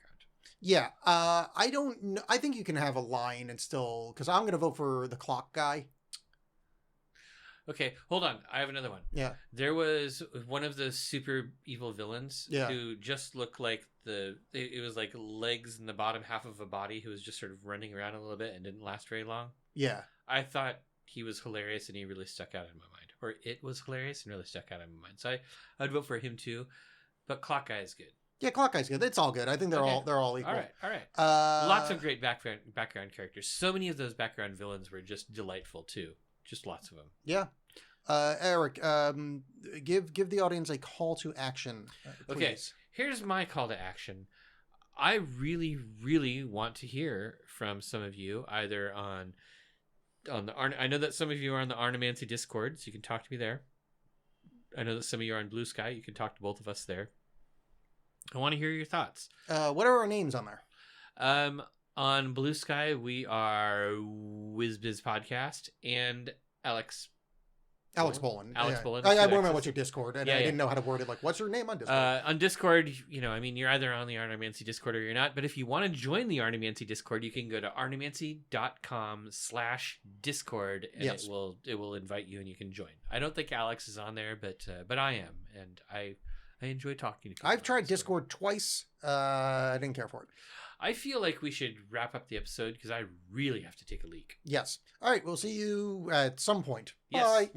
Yeah. I don't know. I think you can have a line and still, because I'm going to vote for the clock guy. Okay, hold on. I have another one. Yeah. There was one of the super evil villains Yeah. who just looked like it was like legs in the bottom half of a body who was just sort of running around a little bit and didn't last very long. Yeah. I thought he was hilarious and he really stuck out in my mind. Or it was hilarious and really stuck out in my mind. So I'd vote for him too. But Clock Guy is good. Yeah, clock guy's good. It's all good. I think they're Okay. all equal. All right. Uh, Lots of great background characters. So many of those background villains were just delightful too. Just lots of them. Yeah. Eric, give the audience a call to action. Okay, Please. here's my call to action. I really, really want to hear from some of you, either on the I know that some of you are on the Arnemancy Discord, so you can talk to me there. I know that some of you are on Blue Sky. You can talk to both of us there. I want to hear your thoughts. What are our names on there? On Blue Sky, we are WizBiz Podcast and Alex Boland. Alex Yeah. Boland. I Good remember access. what's your Discord, and Yeah, I yeah. didn't know how to word it. Like, what's your name on Discord? On Discord, you're either on the Arnemancy Discord or you're not. But if you want to join the Arnemancy Discord, you can go to arnemancy.com/discord, and Yes. it will invite you and you can join. I don't think Alex is on there, but I am, and I enjoy talking to people. I've on tried Discord twice. I didn't care for it. I feel like we should wrap up the episode because I really have to take a leak. Yes. All right. We'll see you at some point. Yes. Bye.